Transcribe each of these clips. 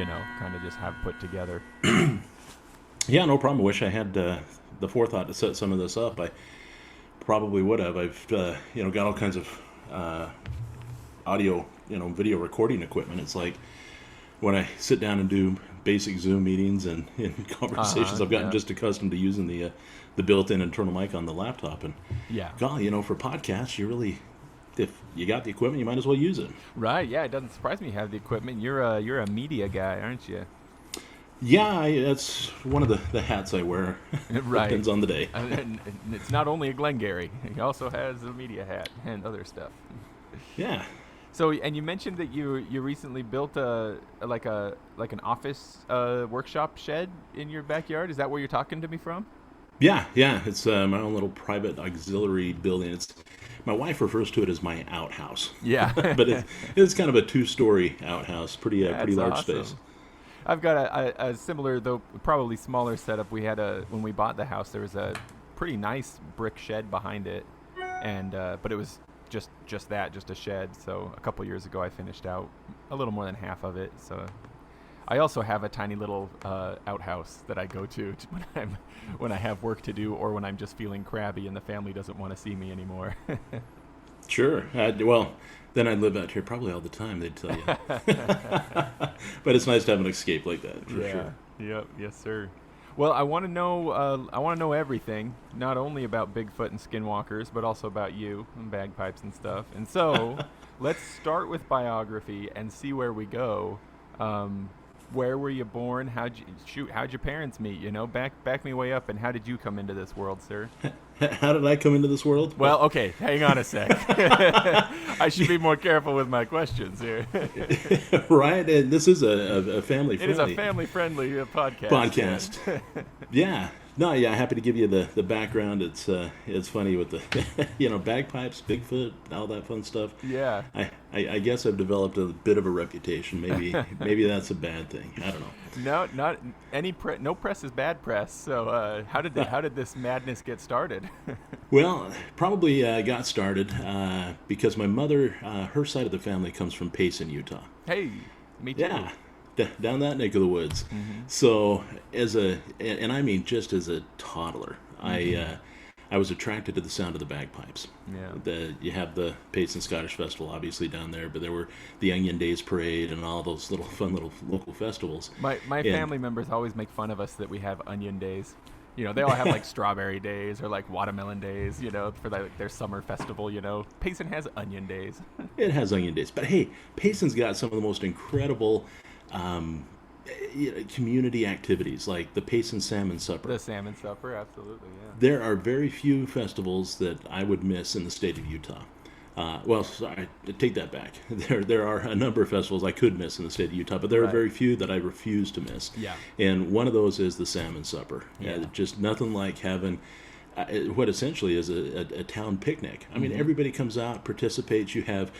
kind of just have put together. Yeah, no problem. I wish I had the forethought to set some of this up. I probably would have. I've got all kinds of audio, video recording equipment. It's like when I sit down and do basic Zoom meetings and conversations, I've gotten Yeah. just accustomed to using the built-in internal mic on the laptop. And Yeah. golly, for podcasts, if you got the equipment, you might as well use it. Right. Yeah. It doesn't surprise me you have the equipment. You're a media guy, aren't you? Yeah, that's one of the hats I wear. Right. Depends on the day. And it's not only a Glengarry. He also has a media hat and other stuff. Yeah. So, and you mentioned that you recently built like an office workshop shed in your backyard. Is that where you're talking to me from? Yeah. It's my own little private auxiliary building. My wife refers to it as my outhouse. Yeah. But it's kind of a 2-story outhouse, pretty large awesome. space. I've got a similar, though probably smaller setup. We had when we bought the house, there was a pretty nice brick shed behind it, and but it was just a shed. So a couple years ago, I finished out a little more than half of it. So I also have a tiny little outhouse that I go to when I have work to do, or when I'm just feeling crabby and the family doesn't want to see me anymore. Sure. Well, then I'd live out here probably all the time, they'd tell you. But it's nice to have an escape like that, for sure. Yep. Yes, sir. Well, I want to know everything, not only about Bigfoot and skinwalkers, but also about you and bagpipes and stuff. And so, let's start with biography and see where we go. Where were you born? How'd your parents meet? Back me way up. And how did you come into this world, sir? How did I come into this world? Well, okay, hang on a sec. I should be more careful with my questions here. Right? And this is a family-friendly... It is a family-friendly podcast. Podcast. Yeah. No, yeah, happy to give you the background. It's funny with the, bagpipes, Bigfoot, all that fun stuff. Yeah. I guess I've developed a bit of a reputation. Maybe that's a bad thing. I don't know. No, not any no press is bad press. So how did this madness get started? Well, probably got started because my mother, her side of the family comes from Payson, Utah. Hey, me too. Yeah, down that neck of the woods. Mm-hmm. So and I mean just as a toddler, Mm-hmm. I was attracted to the sound of the bagpipes. Yeah. You have the Payson Scottish Festival, obviously, down there, but there were the Onion Days Parade and all those fun little local festivals. My family members always make fun of us that we have Onion Days. They all have like Strawberry Days or like Watermelon Days, for their summer festival, Payson has Onion Days. It has Onion Days. But hey, Payson's got some of the most incredible community activities, like the Payson Salmon Supper. The Salmon Supper, absolutely, yeah. There are very few festivals that I would miss in the state of Utah. Well, sorry, take that back. There are a number of festivals I could miss in the state of Utah, but there are very few that I refuse to miss. Yeah. And one of those is the Salmon Supper. Yeah. Just nothing like having what essentially is a town picnic. I mean, everybody comes out, participates. You have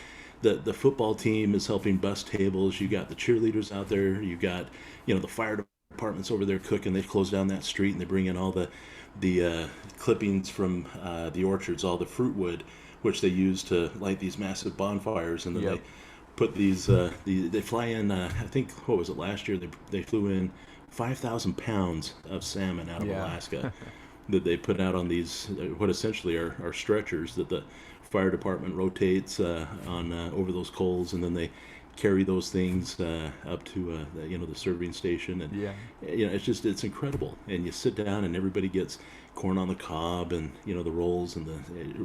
the football team is helping bust tables. You got the cheerleaders out there. You got the fire department's over there cooking. They close down that street and they bring in all the clippings from the orchards, all the fruit wood, which they use to light these massive bonfires, and then they put these. They fly in. I think what was it last year? They flew in 5,000 pounds of salmon out of Alaska that they put out on these what essentially are stretchers that the fire department rotates on over those coals, and then they carry those things up to the serving station, and it's incredible. And you sit down and everybody gets corn on the cob and the rolls and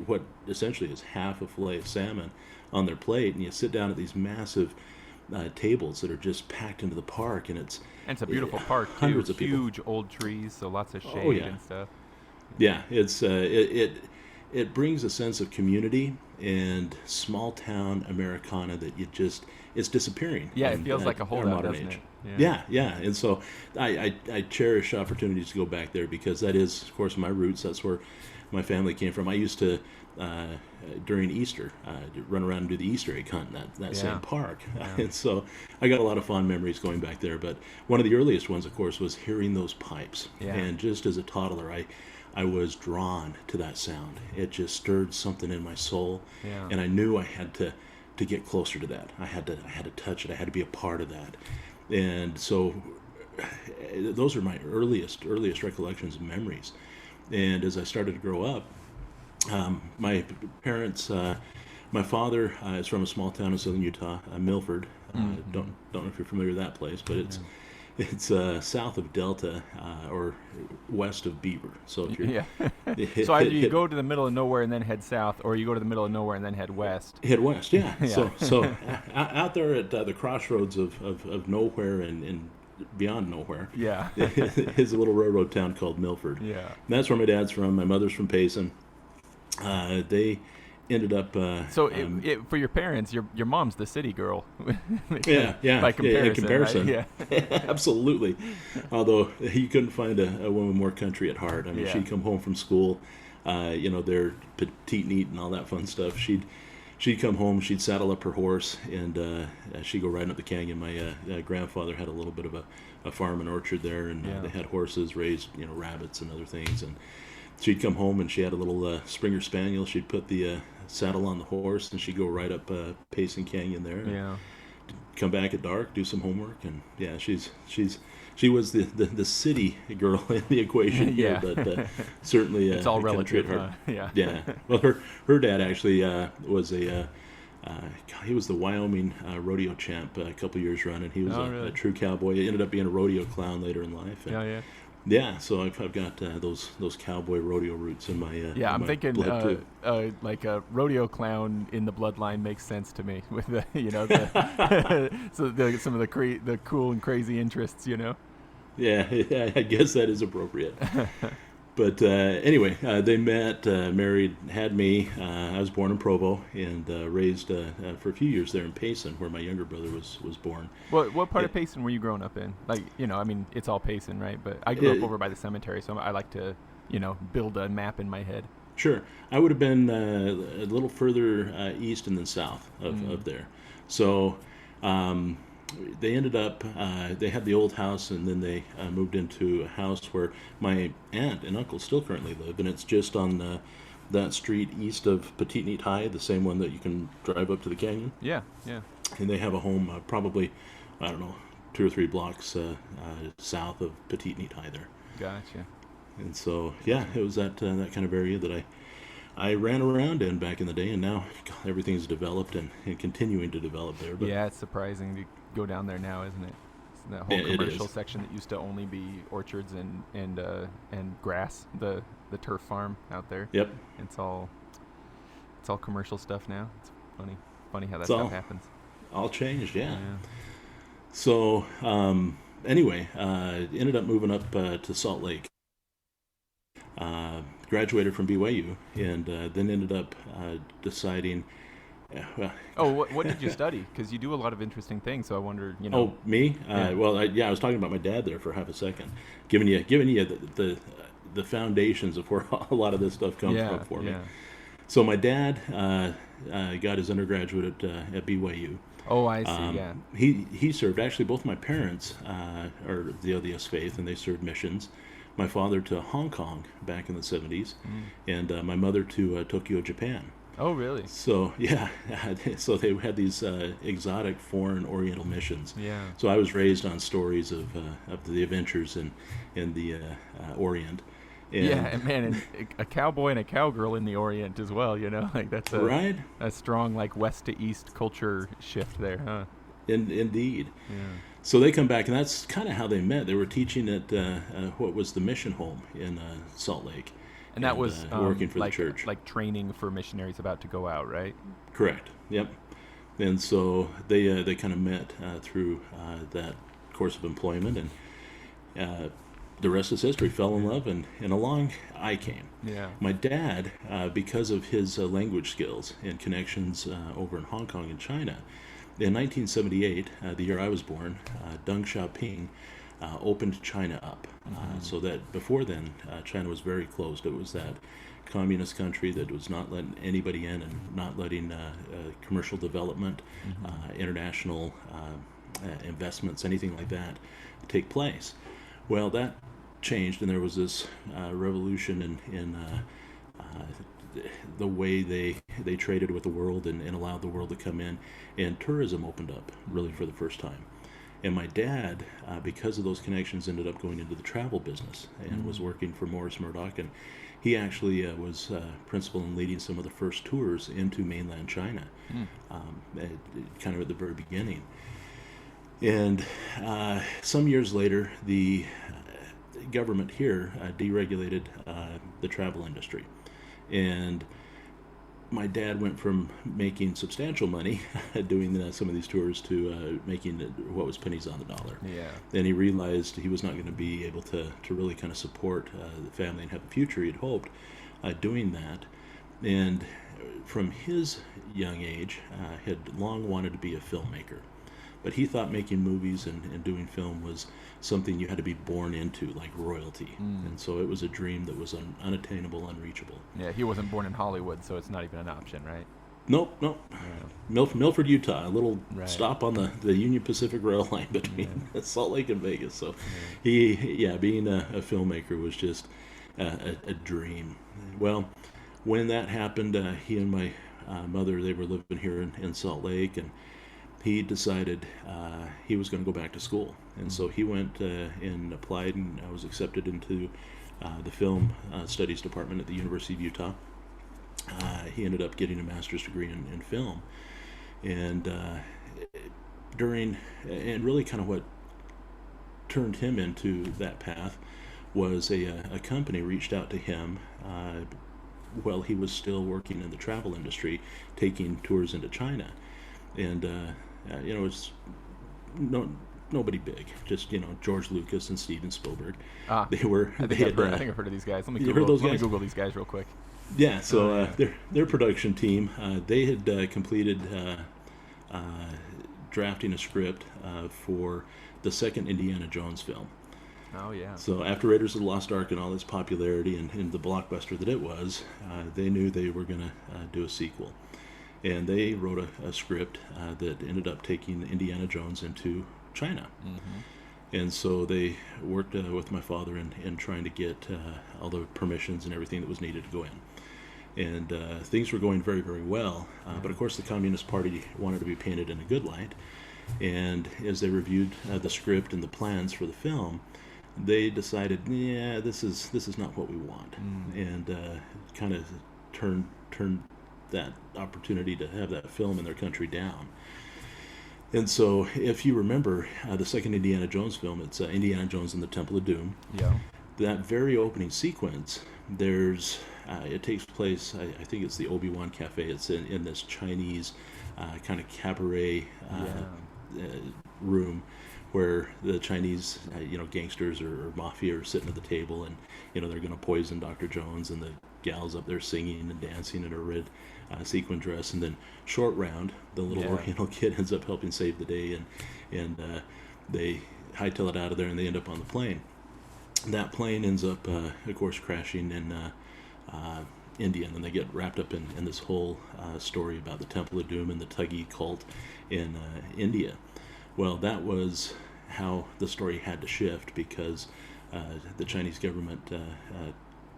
what essentially is half a fillet of salmon on their plate, and you sit down at these massive tables that are just packed into the park, and it's a beautiful park too. Hundreds of people. Huge old trees, so lots of shade and stuff. Yeah, it's it brings a sense of community and small town Americana that it's disappearing. Yeah, it feels like a holdout, doesn't it? Yeah. And so I cherish opportunities to go back there because that is, of course, my roots. That's where my family came from. I used to, during Easter, run around and do the Easter egg hunt in that same park. And so I got a lot of fond memories going back there. But one of the earliest ones, of course, was hearing those pipes. Yeah. And just as a toddler, I was drawn to that sound. It just stirred something in my soul. And I knew I had to get closer to that. I had to touch it. I had to be a part of that. And so those are my earliest recollections and memories. And as I started to grow up, my parents, my father is from a small town in southern Utah, Milford. Don't know if you're familiar with that place, but it's south of Delta or west of Beaver. So if you're Yeah. So either you go to the middle of nowhere and then head south, or you go to the middle of nowhere and then head west. head west, yeah. Yeah. So out there at the crossroads of nowhere and beyond nowhere, Yeah. is a little railroad town called Milford. Yeah. And that's where my dad's from. My mother's from Payson. They ended up. So for your parents, your mom's the city girl. Yeah. By comparison. In comparison. Right? Yeah. Absolutely. Although you couldn't find a woman more country at heart. I mean, Yeah. she'd come home from school, they're petite, neat, and all that fun stuff. She'd come home, she'd saddle up her horse, and she'd go riding up the canyon. My grandfather had a little bit of a farm and orchard there, and Yeah. they had horses, raised rabbits and other things. And she'd come home, and she had a little Springer Spaniel. She'd put the saddle on the horse, and she'd go right up Payson Canyon there. Yeah. Come back at dark, do some homework, and yeah, she was the city girl in the equation here, Yeah. but certainly It's all country at relative. heart. Yeah. Yeah. Well, her dad actually was he was the Wyoming rodeo champ a couple years running. He was really? a true cowboy. He ended up being a rodeo clown later in life. And, Yeah. yeah, so I've got those cowboy rodeo roots in my Yeah, in I'm my thinking blood too. like a rodeo clown in the bloodline makes sense to me with the the some of the cool and crazy interests. Yeah, I guess that is appropriate. But anyway, they met, married, had me. I was born in Provo and raised for a few years there in Payson, where my younger brother was born. What part of Payson were you growing up in? Like, I mean, it's all Payson, right? But I grew up over by the cemetery, so I like to, build a map in my head. Sure. I would have been a little further east and then south of there. So they ended up, they had the old house, and then they moved into a house where my aunt and uncle still currently live, and it's just on that street east of Petite Neat High, the same one that you can drive up to the canyon. Yeah. And they have a home probably, I don't know, 2 or 3 blocks south of Petite Neat High there. Gotcha. And so, yeah, it was that kind of area that I ran around in back in the day, and now God, everything's developed and continuing to develop there. But Yeah, it's surprising to go down there now, isn't it? That whole It commercial is. section that used to only be orchards and grass, the turf farm out there. Yep. It's all commercial stuff now. It's funny how that It's stuff all- happens. All changed, yeah. Yeah. So, anyway, ended up moving up to Salt Lake. Graduated from BYU, and then ended up deciding. Oh, what did you study? Because you do a lot of interesting things. So I wonder, Oh, me? Yeah. Well, I was talking about my dad there for half a second, giving you the foundations of where a lot of this stuff comes yeah, from for me. yeah. So my dad got his undergraduate at BYU. Oh, I see. Yeah. He served, actually, both my parents are the LDS faith, and they served missions. My father to Hong Kong back in the 70s, and my mother to Tokyo, Japan. Oh, really? So, yeah, so they had these exotic foreign oriental missions. Yeah. So I was raised on stories of the adventures in the Orient. And, Yeah, and man, and a cowboy and a cowgirl in the Orient as well. Like that's right? a strong like west to east culture shift there, huh? Indeed. Yeah. So they come back, and that's kind of how they met. They were teaching at what was the mission home in Salt Lake. And that was working for like, the church. like training for missionaries about to go out, right? Correct. Yep. And so they kind of met through that course of employment, and the rest is history. Fell in love, and along I came. Yeah. My dad, because of his language skills and connections over in Hong Kong and China, in 1978, the year I was born, Deng Xiaoping opened China up. So that before then, China was very closed. It was that communist country that was not letting anybody in and not letting commercial development, international investments, anything like that, take place. Well, that changed, and there was this revolution in the way they traded with the world and allowed the world to come in, and tourism opened up really for the first time. And my dad, because of those connections, ended up going into the travel business and was working for Morris Murdoch. And he actually was principal in leading some of the first tours into mainland China, kind of at the very beginning. And some years later, the government here deregulated the travel industry. And my dad went from making substantial money doing some of these tours to making what was pennies on the dollar. Yeah. And he realized he was not going to be able to really kind of support the family and have the future he'd hoped doing that. And from his young age, had long wanted to be a filmmaker. But he thought making movies and doing film was something you had to be born into, like royalty. And so it was a dream that was unattainable, unreachable. Yeah, he wasn't born in Hollywood, so it's not even an option, right? Nope. Yeah. Milford, Utah, a little Right. stop on the Union Pacific Rail line between Salt Lake and Vegas. So being a filmmaker was just a dream. Well, when that happened, he and my mother, they were living here in Salt Lake, and he decided he was going to go back to school. And so he went and applied and was accepted into the film studies department at the University of Utah. He ended up getting a master's degree in film. And really kind of what turned him into that path was a company reached out to him while he was still working in the travel industry, taking tours into China. And it's nobody big, just George Lucas and Steven Spielberg. They were. I think I've heard of these guys. Let me Google these guys real quick. Yeah, so their production team, they had completed drafting a script for the second Indiana Jones film. Oh yeah. So after Raiders of the Lost Ark and all its popularity and the blockbuster that it was, they knew they were going to do a sequel. And they wrote a script that ended up taking Indiana Jones into China. And so they worked with my father in trying to get all the permissions and everything that was needed to go in. And things were going very, very well. But of course the Communist Party wanted to be painted in a good light. And as they reviewed the script and the plans for the film, they decided, this is not what we want. And kind of turned that opportunity to have that film in their country down. And so if you remember the second Indiana Jones film, it's Indiana Jones and the Temple of Doom. Yeah. That very opening sequence, it takes place, I think it's the Obi-Wan Cafe. It's in this Chinese kind of cabaret room where the Chinese gangsters or mafia are sitting at the table, and they're going to poison Dr. Jones, and the gals up there singing and dancing in a red sequin dress. And then Short Round, the little Oriental kid, ends up helping save the day, and they hightail it out of there, and they end up on the plane. That plane ends up, of course, crashing in India, and then they get wrapped up in this whole story about the Temple of Doom and the Thuggee cult in India. Well, that was how the story had to shift, because the Chinese government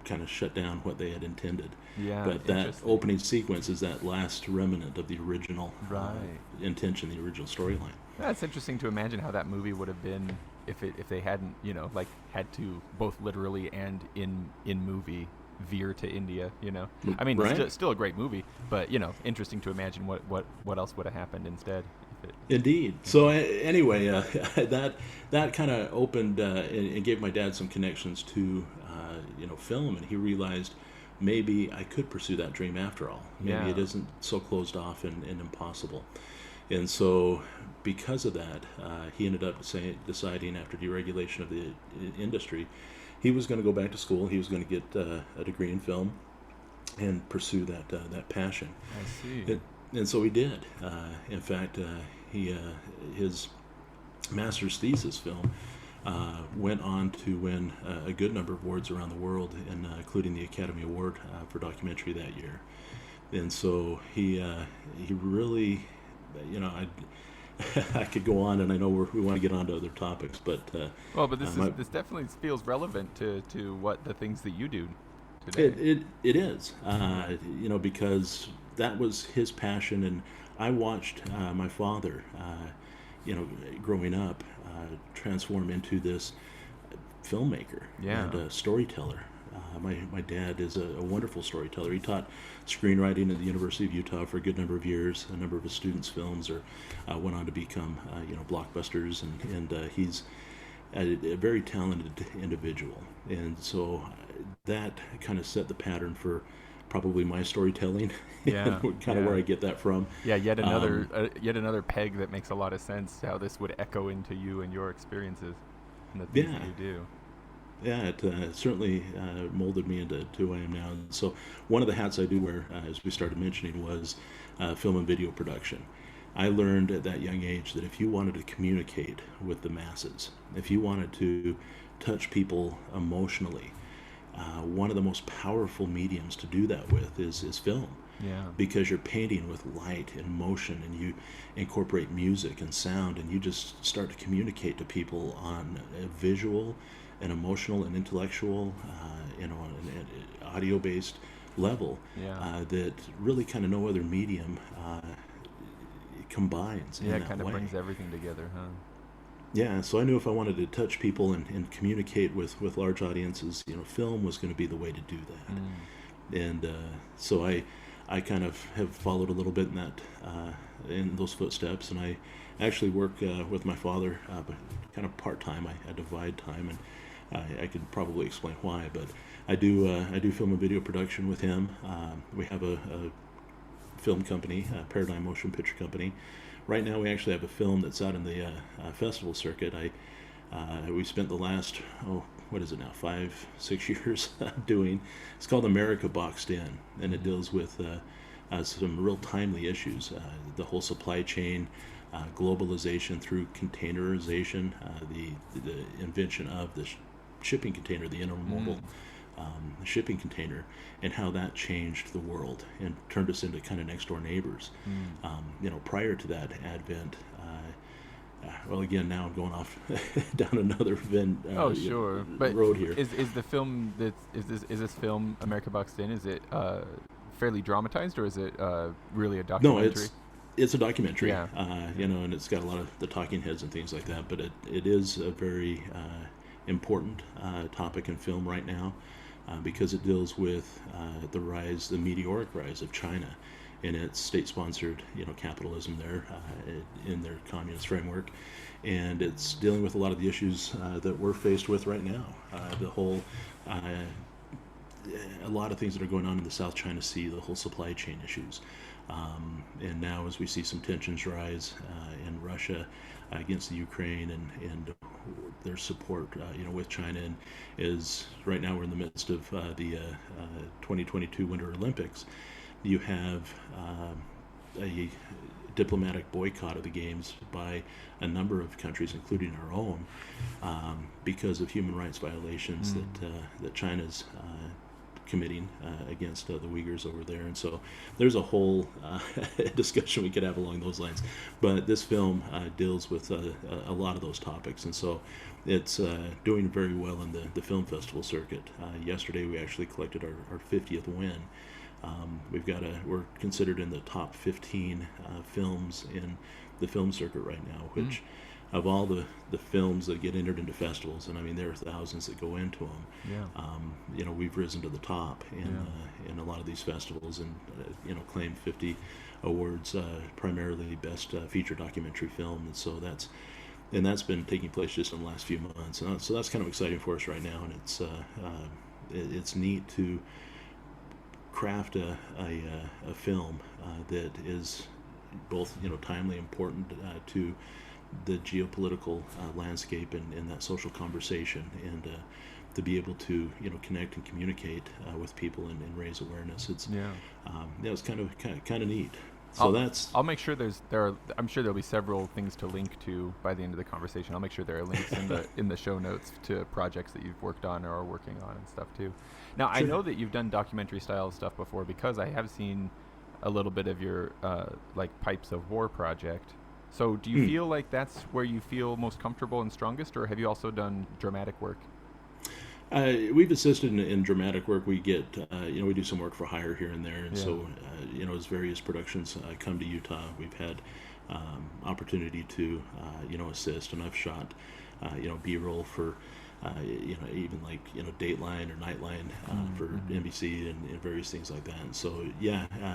kind of shut down what they had intended. Yeah, but that opening sequence is that last remnant of the original intention, the original storyline. That's interesting to imagine how that movie would have been if they hadn't had to both literally and in movie veer to India. I mean, it's still a great movie, but interesting to imagine what else would have happened instead. Indeed. So anyway, that kind of opened and gave my dad some connections to film, and he realized maybe I could pursue that dream after all. Maybe it isn't so closed off and impossible. And so because of that, he ended up deciding after deregulation of the industry, he was going to go back to school. He was going to get a degree in film and pursue that passion. I see. And so he did. In fact, his master's thesis film went on to win a good number of awards around the world, including the Academy Award for documentary that year. And so he really, I could go on, and I know we want to get on to other topics, but this definitely feels relevant to what the things that you do today. It is, because that was his passion, and I watched my father growing up, transform into this filmmaker and a storyteller. My dad is a wonderful storyteller. He taught screenwriting at the University of Utah for a good number of years. A number of his students' films went on to become blockbusters, and he's a very talented individual. And so that kind of set the pattern for probably my storytelling. Yeah, kind of where I get that from. Yeah, yet another peg that makes a lot of sense. How this would echo into you and your experiences and the things that you do. Yeah, it certainly molded me into who I am now. And so one of the hats I do wear, as we started mentioning, was film and video production. I learned at that young age that if you wanted to communicate with the masses, if you wanted to touch people emotionally, one of the most powerful mediums to do that with is film. Yeah. Because you're painting with light and motion, and you incorporate music and sound, and you just start to communicate to people on a visual, an emotional, and intellectual, an audio-based level that really kind of no other medium combines in that way. Yeah, it kind of brings everything together, huh? Yeah, so I knew if I wanted to touch people and communicate with large audiences, film was going to be the way to do that. And so I kind of have followed a little bit in that in those footsteps, and I actually work with my father, but kind of part-time. I divide time, and I could probably explain why, but I do film and video production with him. We have a film company, Paradigm Motion Picture Company. Right now we actually have a film that's out in the festival circuit. We spent the last, 5-6 years doing. It's called America Boxed In, and it deals with some real timely issues. The whole supply chain, globalization through containerization, the invention of the shipping container, the intermodal shipping container, and how that changed the world and turned us into kind of next door neighbors. Prior to that advent, again, now I'm going off down another road here. Is the film is this film America Boxed In? Is it fairly dramatized, or is it really a documentary? No, it's a documentary. Yeah. And it's got a lot of the talking heads and things like that. But it is a very important topic in film right now, because it deals with the meteoric rise of China and its state-sponsored, capitalism there in their communist framework, and it's dealing with a lot of the issues that we're faced with right now. A lot of things that are going on in the South China Sea, the whole supply chain issues, and now as we see some tensions rise in Russia against the Ukraine and their support, with China, and is right now we're in the midst of the 2022 Winter Olympics. You have a diplomatic boycott of the games by a number of countries, including our own, because of human rights violations that China's committing against the Uyghurs over there. And so there's a whole discussion we could have along those lines. But this film deals with a lot of those topics, and so it's doing very well in the film festival circuit. Yesterday we actually collected our 50th win. We're considered in the top 15 films in the film circuit right now, which of all the films that get entered into festivals, and I mean there are thousands that go into them, we've risen to the top in a lot of these festivals, and claimed 50 awards, primarily best feature documentary film, and so that's been taking place just in the last few months, and so that's kind of exciting for us right now, and it's neat to craft a film that is both timely, important to the geopolitical landscape and that social conversation, and to be able to connect and communicate with people and raise awareness. It's it's kind of neat. So I'll make sure I'm sure there'll be several things to link to by the end of the conversation. I'll make sure there are links in the show notes to projects that you've worked on or are working on and stuff too. Now, sure. I know that you've done documentary style stuff before, because I have seen a little bit of your Pipes of War project. So do you feel like that's where you feel most comfortable and strongest, or have you also done dramatic work? We've assisted in dramatic work. We get, we do some work for hire here and there, and so, as various productions come to Utah, we've had opportunity to assist, and I've shot B-roll for even like Dateline or Nightline for NBC and various things like that. And so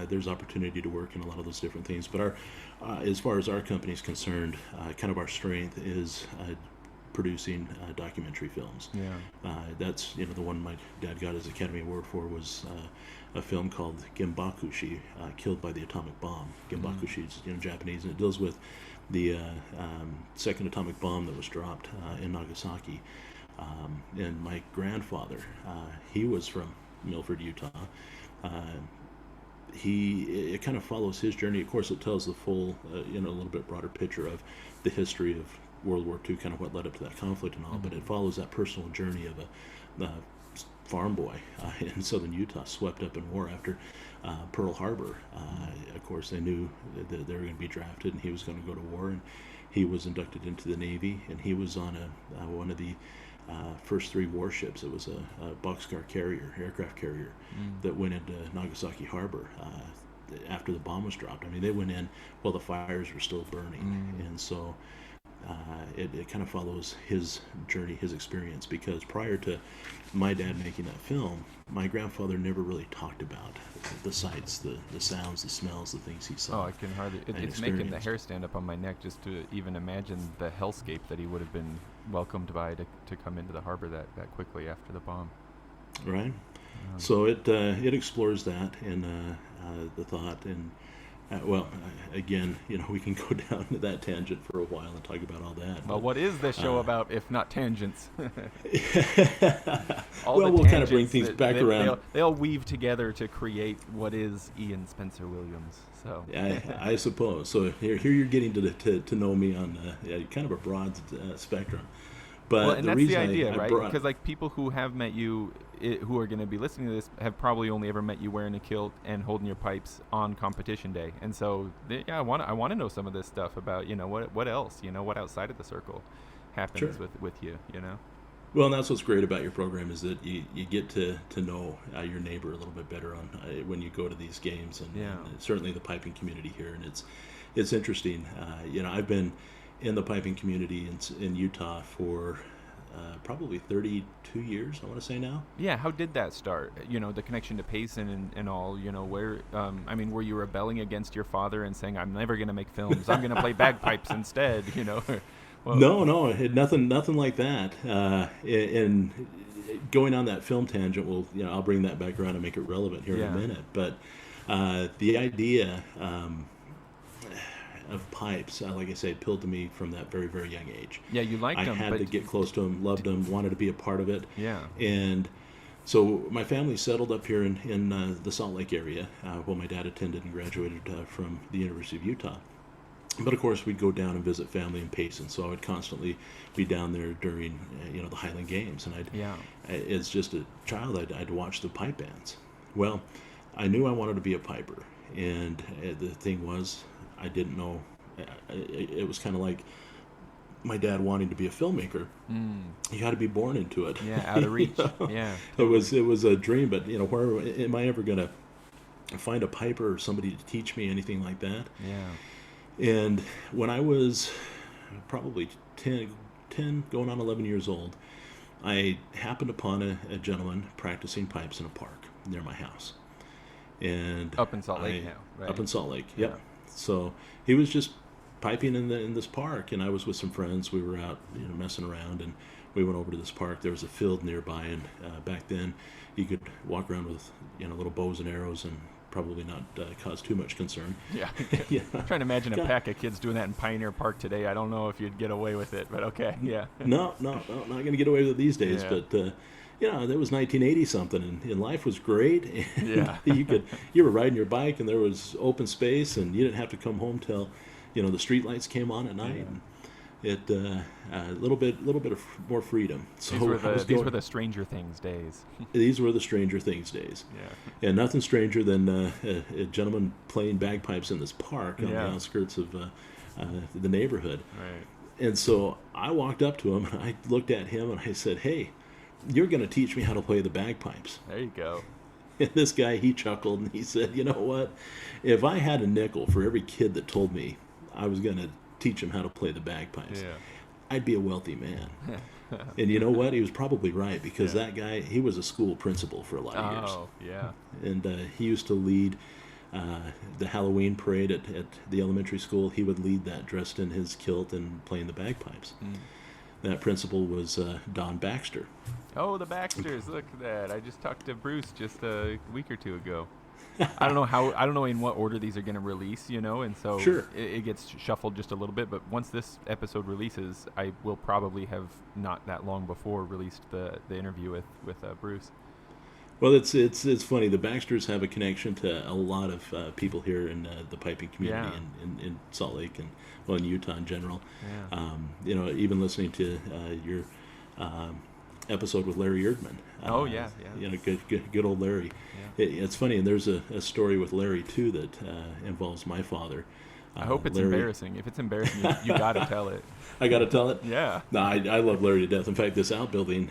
there's opportunity to work in a lot of those different things. But our as far as our company is concerned, kind of our strength is producing documentary films. That's the one my dad got his Academy Award for was a film called Genbakushi, Killed by the Atomic Bomb. Genbakushi is Japanese, and it deals with the second atomic bomb that was dropped in Nagasaki. And my grandfather, he was from Milford, Utah. It kind of follows his journey. Of course, it tells the full, a little bit broader picture of the history of World War II, kind of what led up to that conflict and all. But it follows that personal journey of a farm boy in southern Utah, swept up in war after Pearl Harbor. Of course, they knew that they were going to be drafted, and he was going to go to war. And he was inducted into the Navy, and he was on one of the first three warships. It was a boxcar carrier, aircraft carrier, that went into Nagasaki Harbor after the bomb was dropped. I mean, they went in while the fires were still burning. And so it kind of follows his journey, his experience, because prior to my dad making that film, my grandfather never really talked about the sights, the sounds, the smells, the things he saw. Oh, I can hardly. It's making the hair stand up on my neck just to even imagine the hellscape that he would have been welcomed by to come into the harbor that quickly after the bomb. Right. So it explores that and the thought and. Again, we can go down to that tangent for a while and talk about all that. Well, what is this show about if not tangents? We'll kind of bring things back around. They all weave together to create what is Ian Spencer Williams. So I suppose. So here you're getting to know me on kind of a broad spectrum. But and that's the idea, right? Because like people who have met you, who are going to be listening to this, have probably only ever met you wearing a kilt and holding your pipes on competition day. And so, I want to know some of this stuff about what else, what outside of the circle happens with you, Well, and that's what's great about your program is that you get to know your neighbor a little bit better on when you go to these games, and certainly the piping community here, and it's interesting. I've been in the piping community in Utah for probably 32 years, I want to say now. Yeah, how did that start? The connection to Payson and all, where, were you rebelling against your father and saying, I'm never going to make films, I'm going to play bagpipes instead, Well, No, nothing like that. And going on that film tangent, I'll bring that back around and make it relevant here in a minute. But the idea of pipes, like I say, appealed to me from that very, very young age. Yeah, you liked them. I had to get close to them, loved them, wanted to be a part of it. Yeah. And so my family settled up here in the Salt Lake area while my dad attended and graduated from the University of Utah. But of course, we'd go down and visit family in Payson, so I would constantly be down there during the Highland Games, and as just a child, I'd watch the pipe bands. Well, I knew I wanted to be a piper, and the thing was, I didn't know. It was kind of like my dad wanting to be a filmmaker. You had to be born into it. Yeah, out of reach. Yeah, totally. It was a dream, but where am I ever gonna find a piper or somebody to teach me anything like that? Yeah. And when I was probably 10 going on 11 years old, I happened upon a gentleman practicing pipes in a park near my house. And up in Salt Lake now, right? Up in Salt Lake, yep. Yeah. So he was just piping in this park, and I was with some friends. We were out messing around, and we went over to this park. There was a field nearby, and back then you could walk around with little bows and arrows and probably not cause too much concern. Yeah. I'm trying to imagine a pack of kids doing that in Pioneer Park today. I don't know if you'd get away with it, but okay. Yeah. No, not going to get away with it these days. Yeah. But that was 1980 something, and life was great. And you were riding your bike, and there was open space, and you didn't have to come home till the street lights came on at night. Yeah. And it a little bit of more freedom. So these were the Stranger Things days. These were the Stranger Things days. Yeah. And nothing stranger than a gentleman playing bagpipes in this park on the outskirts of the neighborhood. Right. And so I walked up to him, and I looked at him, and I said, "Hey, you're going to teach me how to play the bagpipes." There you go. And this guy, he chuckled, and he said, "You know what? If I had a nickel for every kid that told me I was going to teach him how to play the bagpipes, Yeah. I'd be a wealthy man. And you know what? He was probably right, because that guy, he was a school principal for a lot of years. Oh, yeah. And he used to lead the Halloween parade at the elementary school. He would lead that dressed in his kilt and playing the bagpipes. That principal was Don Baxter. Oh, the Baxters! Look at that. I just talked to Bruce just a week or two ago. I don't know in what order these are going to release, and so Sure. it gets shuffled just a little bit. But once this episode releases, I will probably have not that long before released the interview with Bruce. Well, it's funny. The Baxters have a connection to a lot of people here in the piping community in Salt Lake and in Utah in general. Yeah. Even listening to your episode with Larry Erdman. Oh yeah. Good old Larry. Yeah. It's funny, and there's a story with Larry too that involves my father. I hope it's Larry, embarrassing. If it's embarrassing, you got to tell it. I got to tell it? Yeah. No, I love Larry to death. In fact, this outbuilding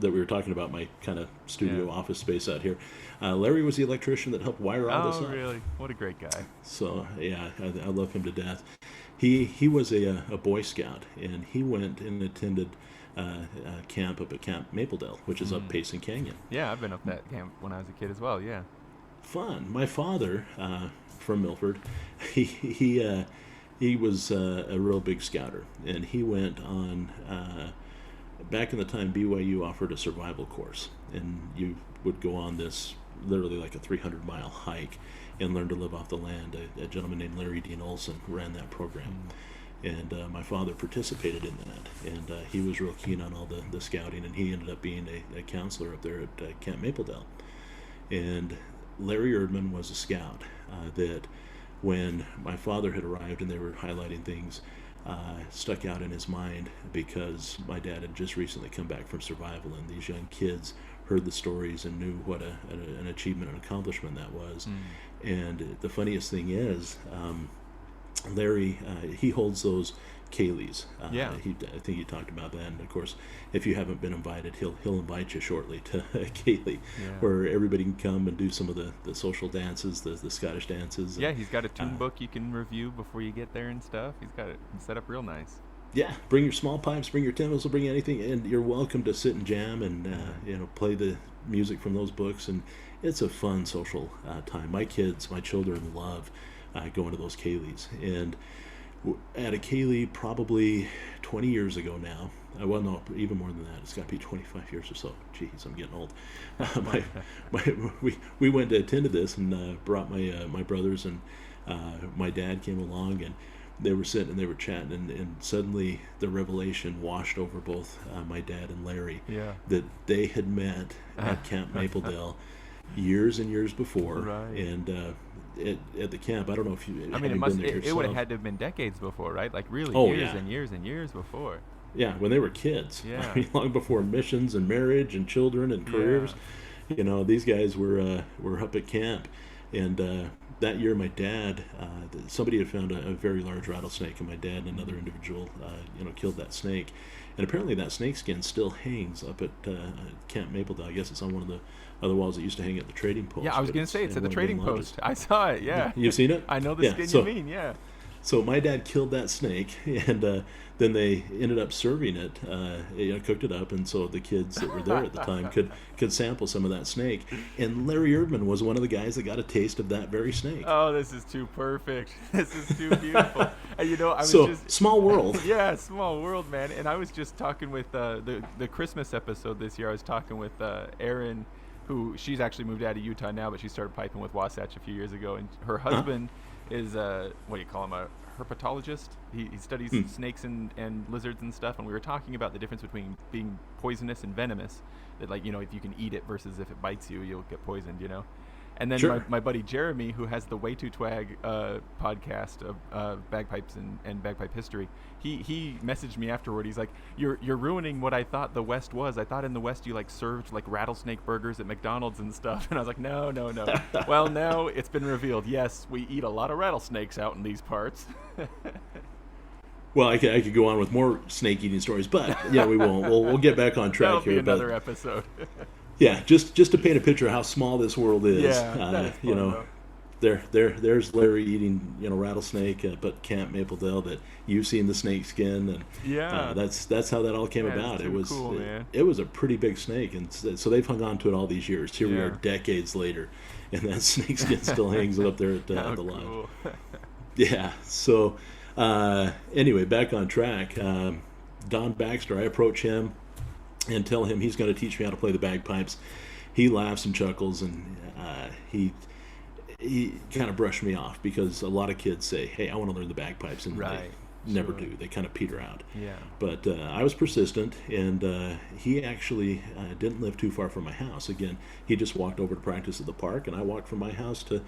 that we were talking about, my kind of studio office space out here, Larry was the electrician that helped wire all this up. Oh, really? What a great guy. So, yeah, I love him to death. He was a Boy Scout, and he went and attended camp up at Camp Mapledale, which is up Payson Canyon. Yeah, I've been up that camp when I was a kid as well, yeah. Fun. My father, from Milford, he was a real big scouter, and he went on, back in the time BYU offered a survival course, and you would go on this literally like a 300-mile hike and learn to live off the land. A gentleman named Larry Dean Olson ran that program. And my father participated in that, and he was real keen on all the scouting, and he ended up being a counselor up there at Camp Mapledale. And Larry Erdman was a scout that when my father had arrived and they were highlighting things, stuck out in his mind, because my dad had just recently come back from survival, and these young kids heard the stories and knew what an achievement and accomplishment that was. And the funniest thing is, Larry, he holds those Kayleys. Yeah. I think he talked about that. And of course, if you haven't been invited, he'll invite you shortly to Kaylee, where everybody can come and do some of the social dances, the Scottish dances. Yeah, he's got a tune book you can review before you get there and stuff. He's got it set up real nice. Yeah, bring your small pipes, bring your timbales, bring anything, and you're welcome to sit and jam and play the music from those books. And it's a fun social time. My children love going to those Kayleys. And at a Kaylee probably 20 years ago now, well, no, even more than that, it's got to be 25 years or so. Jeez, I'm getting old. We went to attend to this and brought my brothers, and my dad came along, and they were sitting and they were chatting, and suddenly the revelation washed over both my dad and Larry that they had met at Camp Mapledale years and years before. Right. And at the camp, I don't know if you. I mean, it would have had to have been decades before, right? Like really years and years and years before. Yeah, when they were kids. Yeah. I mean, long before missions and marriage and children and careers. Yeah. These guys were up at camp, and that year my dad, somebody had found a very large rattlesnake, and my dad and another individual, killed that snake. And apparently that snake skin still hangs up at Camp Mapledale. I guess it's on one of the other walls that used to hang at the trading post. Yeah, I was going to say, it's at the trading post. I saw it, yeah. You've seen it? I know the skin you mean, yeah. So my dad killed that snake, and then they ended up serving it, cooked it up, and so the kids that were there at the time could sample some of that snake. And Larry Erdman was one of the guys that got a taste of that very snake. Oh, this is too perfect. This is too beautiful. And I was just small world. Yeah, small world, man. And I was just talking with the Christmas episode this year. I was talking with Erin, who she's actually moved out of Utah now, but she started piping with Wasatch a few years ago, and her husband is what do you call him, a herpetologist. He studies snakes and lizards and stuff, and we were talking about the difference between being poisonous and venomous, that if you can eat it versus if it bites you, you'll get poisoned, And then sure. my buddy Jeremy, who has the Way Too Twag podcast of bagpipes and bagpipe history, he messaged me afterward. He's like, "You're ruining what I thought the West was. I thought in the West you served rattlesnake burgers at McDonald's and stuff." And I was like, "No. Well, now it's been revealed. Yes, we eat a lot of rattlesnakes out in these parts." Well, I could go on with more snake eating stories, but yeah, we won't. We'll get back on track That'll here. Be another episode. Yeah, just to paint a picture of how small this world is. Yeah, that's fun, there's Larry eating, rattlesnake up at Camp Mapledale that you've seen the snake skin, and Yeah. that's how that all came That is about. too It was cool, man. it was a pretty big snake, and so they've hung on to it all these years. Here we Yeah. are, decades later, and that snake skin still hangs up there at How the lodge. cool. Yeah. So anyway, back on track. Don Baxter, I approach him and tell him he's going to teach me how to play the bagpipes. He laughs and chuckles, and he kind of brushed me off because a lot of kids say, "Hey, I want to learn the bagpipes," and Right. they never Sure. do. They kind of peter out. Yeah. But I was persistent, and he actually didn't live too far from my house. Again, he just walked over to practice at the park, and I walked from my house to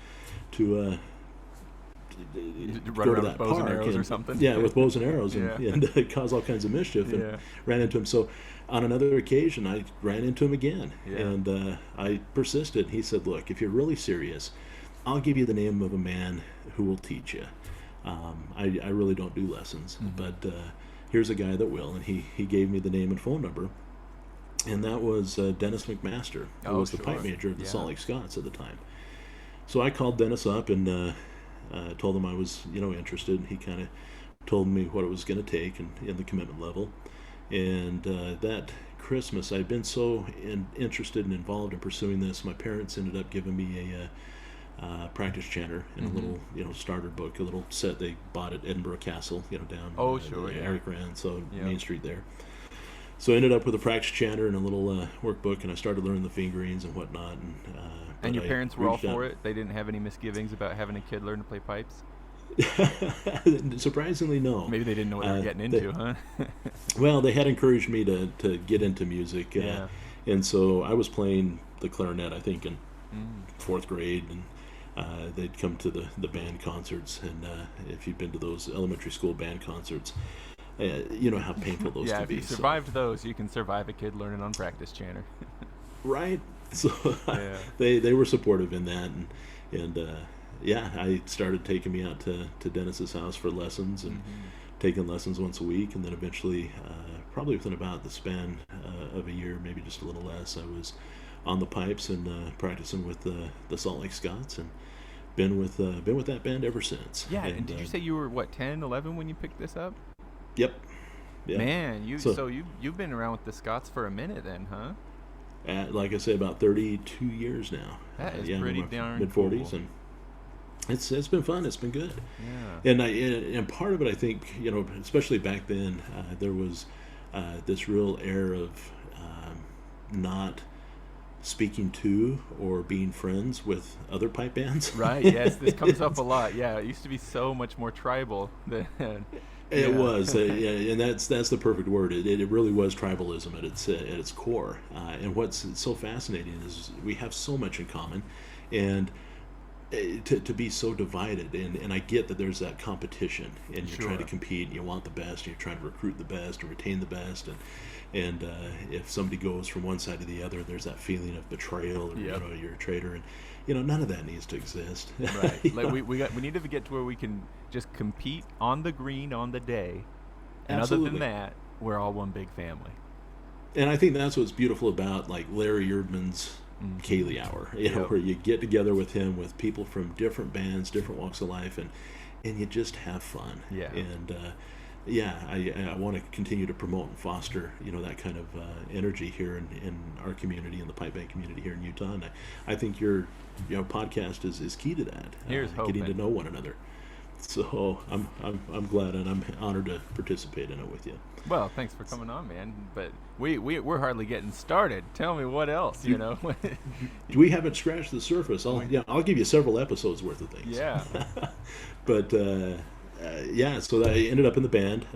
Run go to around that with bows park and arrows or something. Yeah, with bows and arrows, and, Yeah. and cause all kinds of mischief, and Yeah. ran into him. So on another occasion, I ran into him again, Yeah. and I persisted. He said, "Look, if you're really serious, I'll give you the name of a man who will teach you. I really don't do lessons, but here's a guy that will." And he gave me the name and phone number, and that was Dennis McMaster, who was the sure. pipe major of the Yeah. Salt Lake Scots at the time. So I called Dennis up and told him I was interested. He kind of told me what it was going to take and in the commitment level. And that Christmas, I'd been so interested and involved in pursuing this. My parents ended up giving me a practice chanter and a little starter book, a little set they bought at Edinburgh Castle, down Sure, yeah. Eric Rand, so Yeah. Main Street there. So I ended up with a practice chanter and a little workbook, and I started learning the fingerings and whatnot. And your I parents were all reached out- for it? They didn't have any misgivings about having a kid learn to play pipes? Surprisingly, no. Maybe they didn't know what they were getting they- into, huh? Well, they had encouraged me to get into music, Yeah. and so I was playing the clarinet, I think, in Mm. fourth grade, and they'd come to the band concerts, and if you've been to those elementary school band concerts, you know how painful those Yeah, can if be. you so- survived those, you can survive a kid learning on practice chanter. right? So Yeah. they were supportive in that, and yeah, I started taking me out to Dennis's house for lessons and taking lessons once a week, and then eventually, probably within about the span of a year, maybe just a little less, I was on the pipes and practicing with the Salt Lake Scots, and been with that band ever since. Yeah, and did you say you were, 10, 11 when you picked this up? Yep. Yeah. Man, So- you've been around with the Scots for a minute then, huh? Like I say, about 32 years now. That is I'm in pretty my darn mid-40s, cool. and it's been fun. It's been good. Yeah. And part of it, I think, especially back then, there was this real air of not speaking to or being friends with other pipe bands. Right, yes, this comes up a lot. Yeah, it used to be so much more tribal than It Yeah. was, yeah, and that's the perfect word. It really was tribalism at its core. And what's so fascinating is we have so much in common, and to be so divided. And I get that there's that competition, and you're trying to Sure. compete, and you want the best, and you're trying to recruit the best and retain the best, and if somebody goes from one side to the other, there's that feeling of betrayal, or Yep. You're a traitor, and none of that needs to exist. Right. You Like know? we need to get to where we can just compete on the green on the day. And other Absolutely. than that, we're all one big family. And I think that's what's beautiful about like Larry Erdman's Kaylee Hour, Yep. where you get together with him with people from different bands, different walks of life, and you just have fun. Yeah. And I want to continue to promote and foster that kind of energy here in our community, in the pipe band community here in Utah. And I think your podcast is key to that. Here's getting to hoping. know one another. So I'm glad, and I'm honored to participate in it with you. Well, thanks for coming on, man. But we're hardly getting started. Tell me what else, We haven't scratched the surface. I'll give you several episodes worth of things. Yeah. But so I ended up in the band.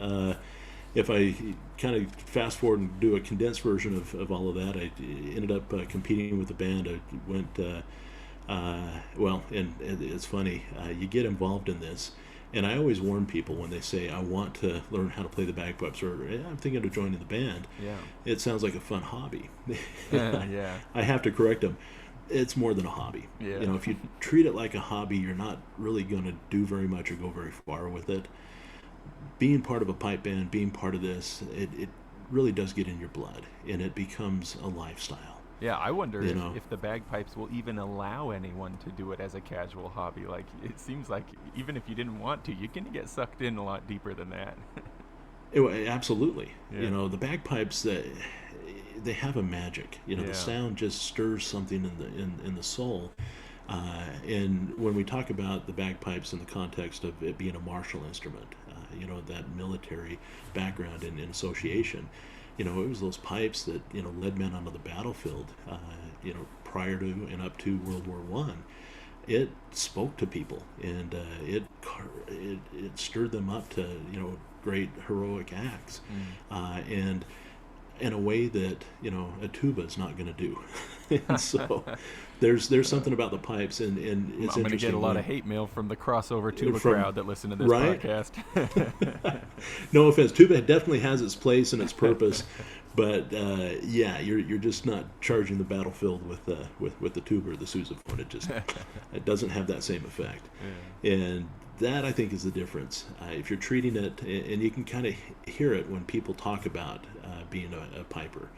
If I kind of fast forward and do a condensed version of all of that, I ended up competing with the band. I went, and it's funny, you get involved in this, and I always warn people when they say, I want to learn how to play the bagpipes, or I'm thinking of joining the band. Yeah. It sounds like a fun hobby. Yeah. I have to correct them. It's more than a hobby. Yeah. If you treat it like a hobby, you're not really going to do very much or go very far with it. Being part of a pipe band, being part of this, it really does get in your blood, and it becomes a lifestyle. Yeah, I wonder You know, if the bagpipes will even allow anyone to do it as a casual hobby. Like, it seems like even if you didn't want to, you can get sucked in a lot deeper than that. absolutely. Yeah. The bagpipes, they have a magic. The Yeah. sound just stirs something in the soul. And when we talk about the bagpipes in the context of it being a martial instrument, that military background and association, it was those pipes that led men onto the battlefield, prior to and up to World War One. It spoke to people, and it stirred them up to great heroic acts, Mm. and in a way that a tuba is not going to do. And so there's something about the pipes, and it's I'm going to get a interesting lot when of hate mail from the crossover tuba from crowd that listen to this right. podcast. No offense, tuba definitely has its place and its purpose, but yeah, you're just not charging the battlefield with the tuba or the sousaphone. It doesn't have that same effect, Yeah. and that I think is the difference. If you're treating it, and you can kind of hear it when people talk about being a piper.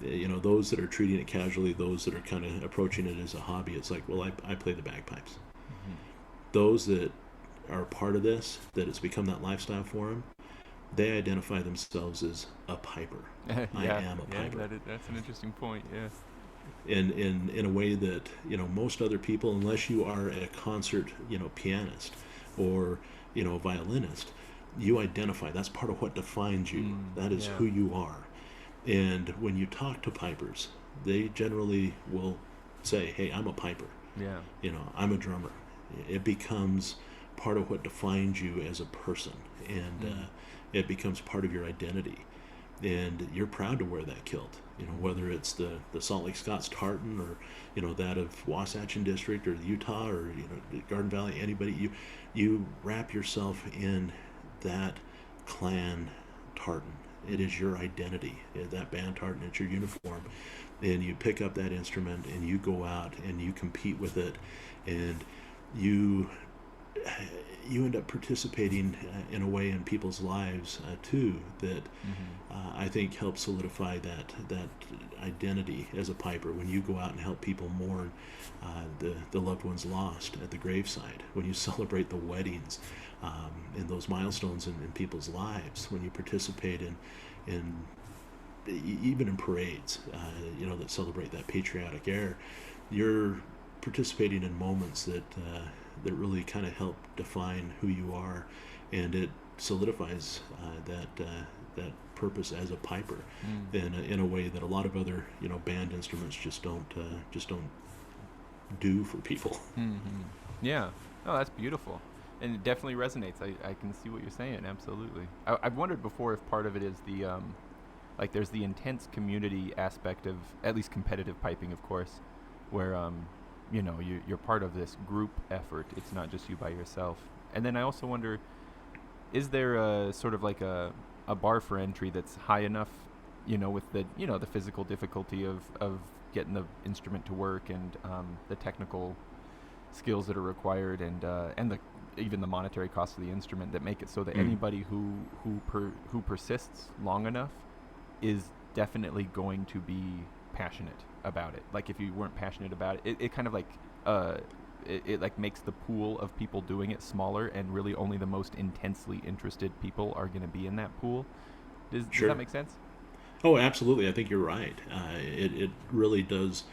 Those that are treating it casually, those that are kind of approaching it as a hobby, it's like, well, I play the bagpipes. Mhm. Those that are part of this, that it's become that lifestyle for them, they identify themselves as a piper. Yeah, I am a yeah, piper. that's an interesting point. Yeah. In a way that most other people, unless you are a concert pianist or violinist, you identify. That's part of what defines you. That is Yeah. who you are. And when you talk to pipers, they generally will say, "Hey, I'm a piper. Yeah. I'm a drummer." It becomes part of what defines you as a person, and it becomes part of your identity. And you're proud to wear that kilt, whether it's the Salt Lake Scots tartan, or that of Wasatch District, or Utah, or Garden Valley. Anybody, you wrap yourself in that clan tartan. It is your identity. That band tartan, it's your uniform, and you pick up that instrument and you go out and you compete with it, and you end up participating in a way in people's lives too, that I think helps solidify that identity as a piper. When you go out and help people mourn the loved ones lost at the graveside, when you celebrate the weddings, and those milestones in people's lives, when you participate in even in parades, that celebrate that patriotic air, you're participating in moments that really kind of help define who you are, and it solidifies that purpose as a piper in a way that a lot of other band instruments just don't do for people. Mm-hmm. Yeah. Oh, that's beautiful. And it definitely resonates. I can see what you're saying. Absolutely. I've wondered before if part of it is the, like there's the intense community aspect of, at least competitive piping, of course, where, you're part of this group effort. It's not just you by yourself. And then I also wonder, is there a sort of like a bar for entry that's high enough, with the, the physical difficulty of getting the instrument to work, and the technical skills that are required, and the even the monetary cost of the instrument, that make it so that anybody who persists long enough is definitely going to be passionate about it. Like if you weren't passionate about it, it kind of like it like makes the pool of people doing it smaller, and really only the most intensely interested people are going to be in that pool. Does that make sense? Oh, absolutely. I think you're right. It really does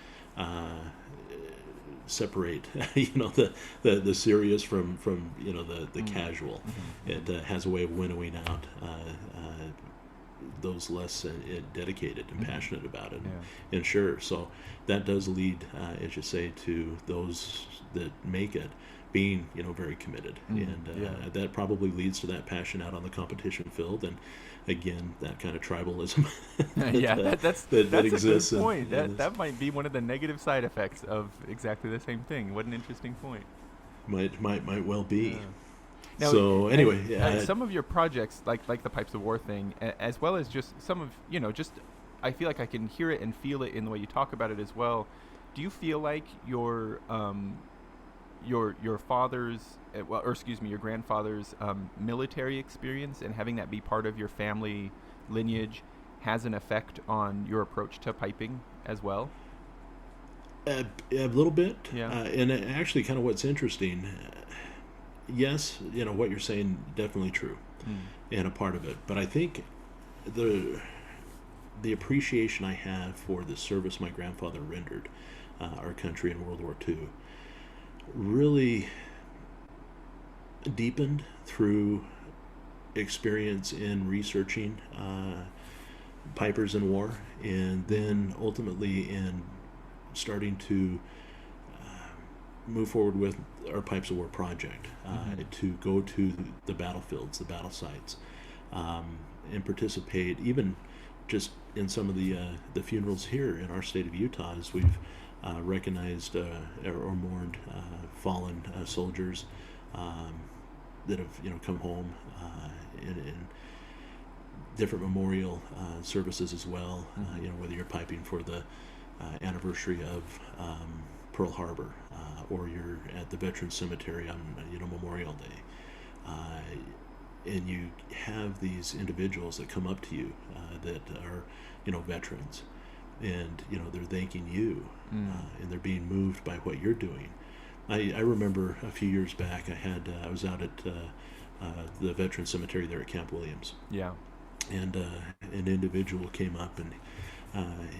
separate, the serious from the casual. It has a way of winnowing out those less dedicated and passionate about it. And sure, so that does lead, as you say, to those that make it being very committed, and that probably leads to that passion out on the competition field, and again that kind of tribalism that's that exists. A good point. That might be one of the negative side effects of exactly the same thing. What an interesting point. Might well be. Now, so anyway, some of your projects, like the Pipes of War thing, as well as just some of just, I feel like I can hear it and feel it in the way you talk about it as well. Do you feel like your father's, your grandfather's military experience, and having that be part of your family lineage, has an effect on your approach to piping as well? A little bit. Yeah. And actually, kind of what's interesting, yes, what you're saying, definitely true, Mm. and a part of it. But I think the appreciation I have for the service my grandfather rendered our country in World War II really deepened through experience in researching pipers in war, and then ultimately in starting to move forward with our Pipes of War project, to go to the battlefields, the battle sites, and participate even just in some of the funerals here in our state of Utah, as we've recognized or mourned fallen soldiers that have come home in different memorial services as well. Whether you're piping for the anniversary of Pearl Harbor, or you're at the Veterans Cemetery on Memorial Day, and you have these individuals that come up to you that are veterans, and they're thanking you, and they're being moved by what you're doing. I remember a few years back I was out at the Veterans Cemetery there at Camp Williams. Yeah. And an individual came up, and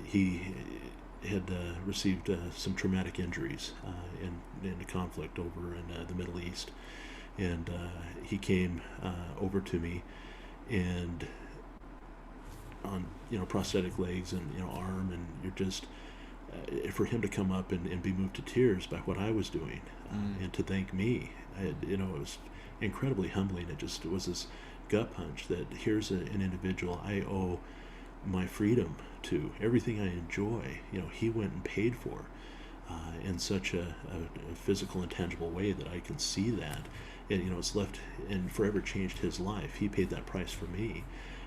he had received some traumatic injuries in a conflict over in the Middle East, and he came over to me, and on prosthetic legs and arm, and you're just for him to come up and be moved to tears by what I was doing, and to thank me, it was incredibly humbling. It was this gut punch that here's an individual I owe my freedom to, everything I enjoy, he went and paid for in such a physical and tangible way that I can see that. And it's left and forever changed his life. He paid that price for me.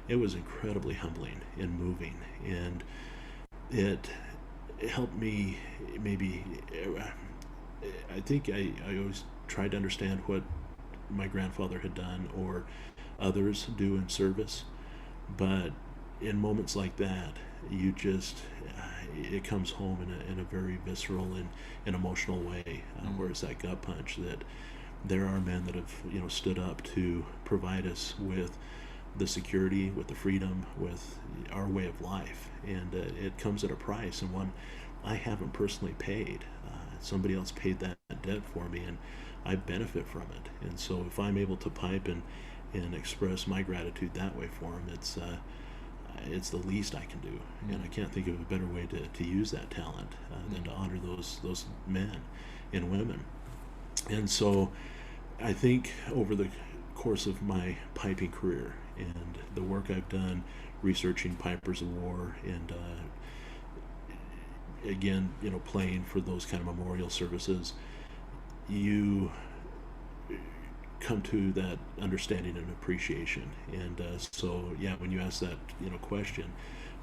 It was incredibly humbling and moving, and it helped me. Maybe I think I always tried to understand what my grandfather had done or others do in service, but in moments like that, you just it comes home in a very visceral and emotional way, where it's that gut punch that there are men that have stood up to provide us with the security, with the freedom, with our way of life, and it comes at a price, and one I haven't personally paid. Somebody else paid that debt for me, and I benefit from it. And so if I'm able to pipe and express my gratitude that way for them, it's the least I can do. And I can't think of a better way to use that talent than to honor those men and women. And so I think over the course of my piping career and the work I've done researching pipers of war, and again, playing for those kind of memorial services, you come to that understanding and appreciation. And so, yeah, when you ask that, question,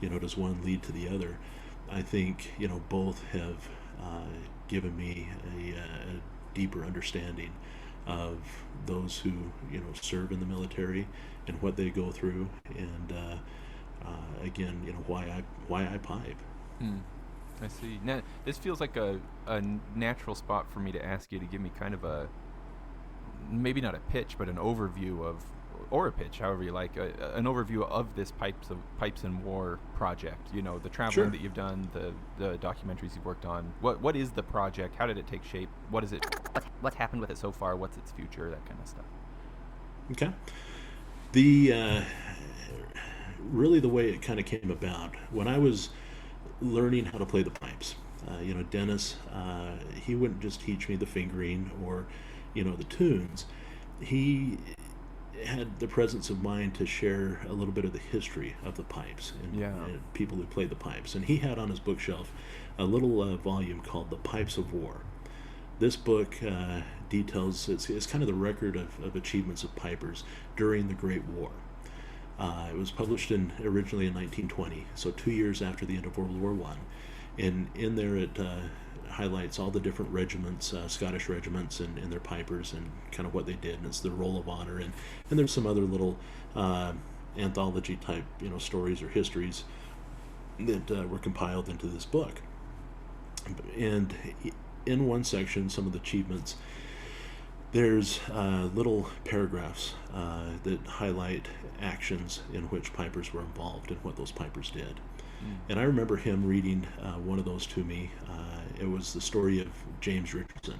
does one lead to the other? I think, both have given me a deeper understanding of those who, serve in the military and what they go through, and again, why I pipe. I see. Now, this feels like a natural spot for me to ask you to give me kind of maybe not a pitch, but an overview of, or a pitch, however you like, an overview of this Pipes and War project. The traveling that you've done, the documentaries you've worked on. What is the project? How did it take shape? What is it? What's happened with it so far? What's its future? That kind of stuff. Okay. The really the way it kind of came about when I was learning how to play the pipes. Dennis, he wouldn't just teach me the fingering or the tunes. He had the presence of mind to share a little bit of the history of the pipes and people who played the pipes. And he had on his bookshelf a little volume called The Pipes of War. This book details, it's kind of the record of achievements of pipers during the Great War. It was published originally in 1920, so 2 years after the end of World War I. And in there it highlights all the different regiments, Scottish regiments, and their pipers, and kind of what they did, and it's the Roll of Honor, and there's some other little anthology type stories or histories that were compiled into this book. And in one section, some of the achievements, there's little paragraphs that highlight actions in which pipers were involved and what those pipers did. And I remember him reading one of those to me. It was the story of James Richardson.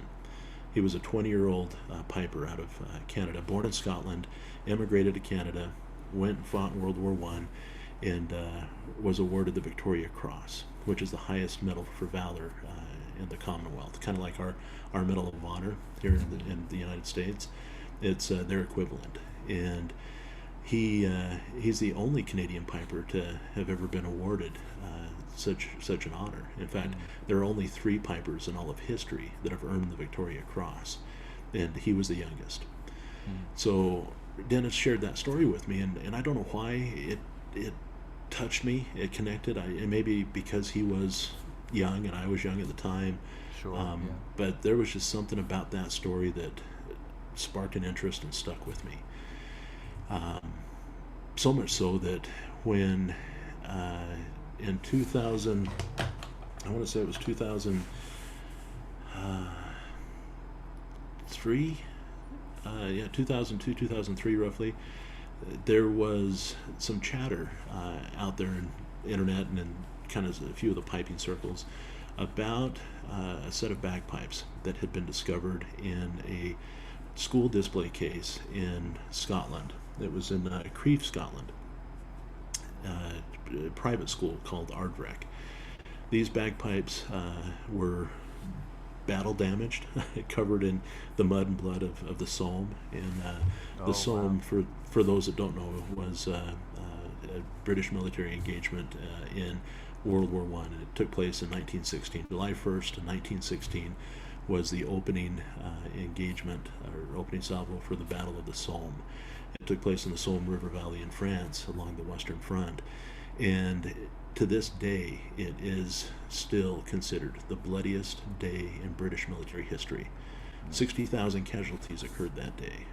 He was a 20-year-old piper out of Canada, born in Scotland, immigrated to Canada, went and fought in World War I, and was awarded the Victoria Cross, which is the highest medal for valor in the Commonwealth, kind of like our Medal of Honor here in the United States. It's their equivalent. And he's the only Canadian piper to have ever been awarded such an honor. In fact, there are only 3 pipers in all of history that have earned the Victoria Cross, and he was the youngest. So Dennis shared that story with me, and I don't know why it touched me. It connected. And maybe because he was young and I was young at the time. Sure. But there was just something about that story that sparked an interest and stuck with me. So much so that when in 2000, I want to say it was 2003, 2002, 2003 roughly, there was some chatter out there in the internet and in kind of a few of the piping circles about a set of bagpipes that had been discovered in a school display case in Scotland. It was in Crieff, Scotland, a private school called Ardrech. These bagpipes were battle damaged, covered in the mud and blood of the Somme. And the Somme, wow, for those that don't know, was a British military engagement in World War I, and it took place in 1916. July 1st, 1916 was the opening engagement, or opening salvo for the Battle of the Somme. It took place in the Somme River Valley in France along the Western Front, and to this day it is still considered the bloodiest day in British military history. 60,000 casualties occurred that day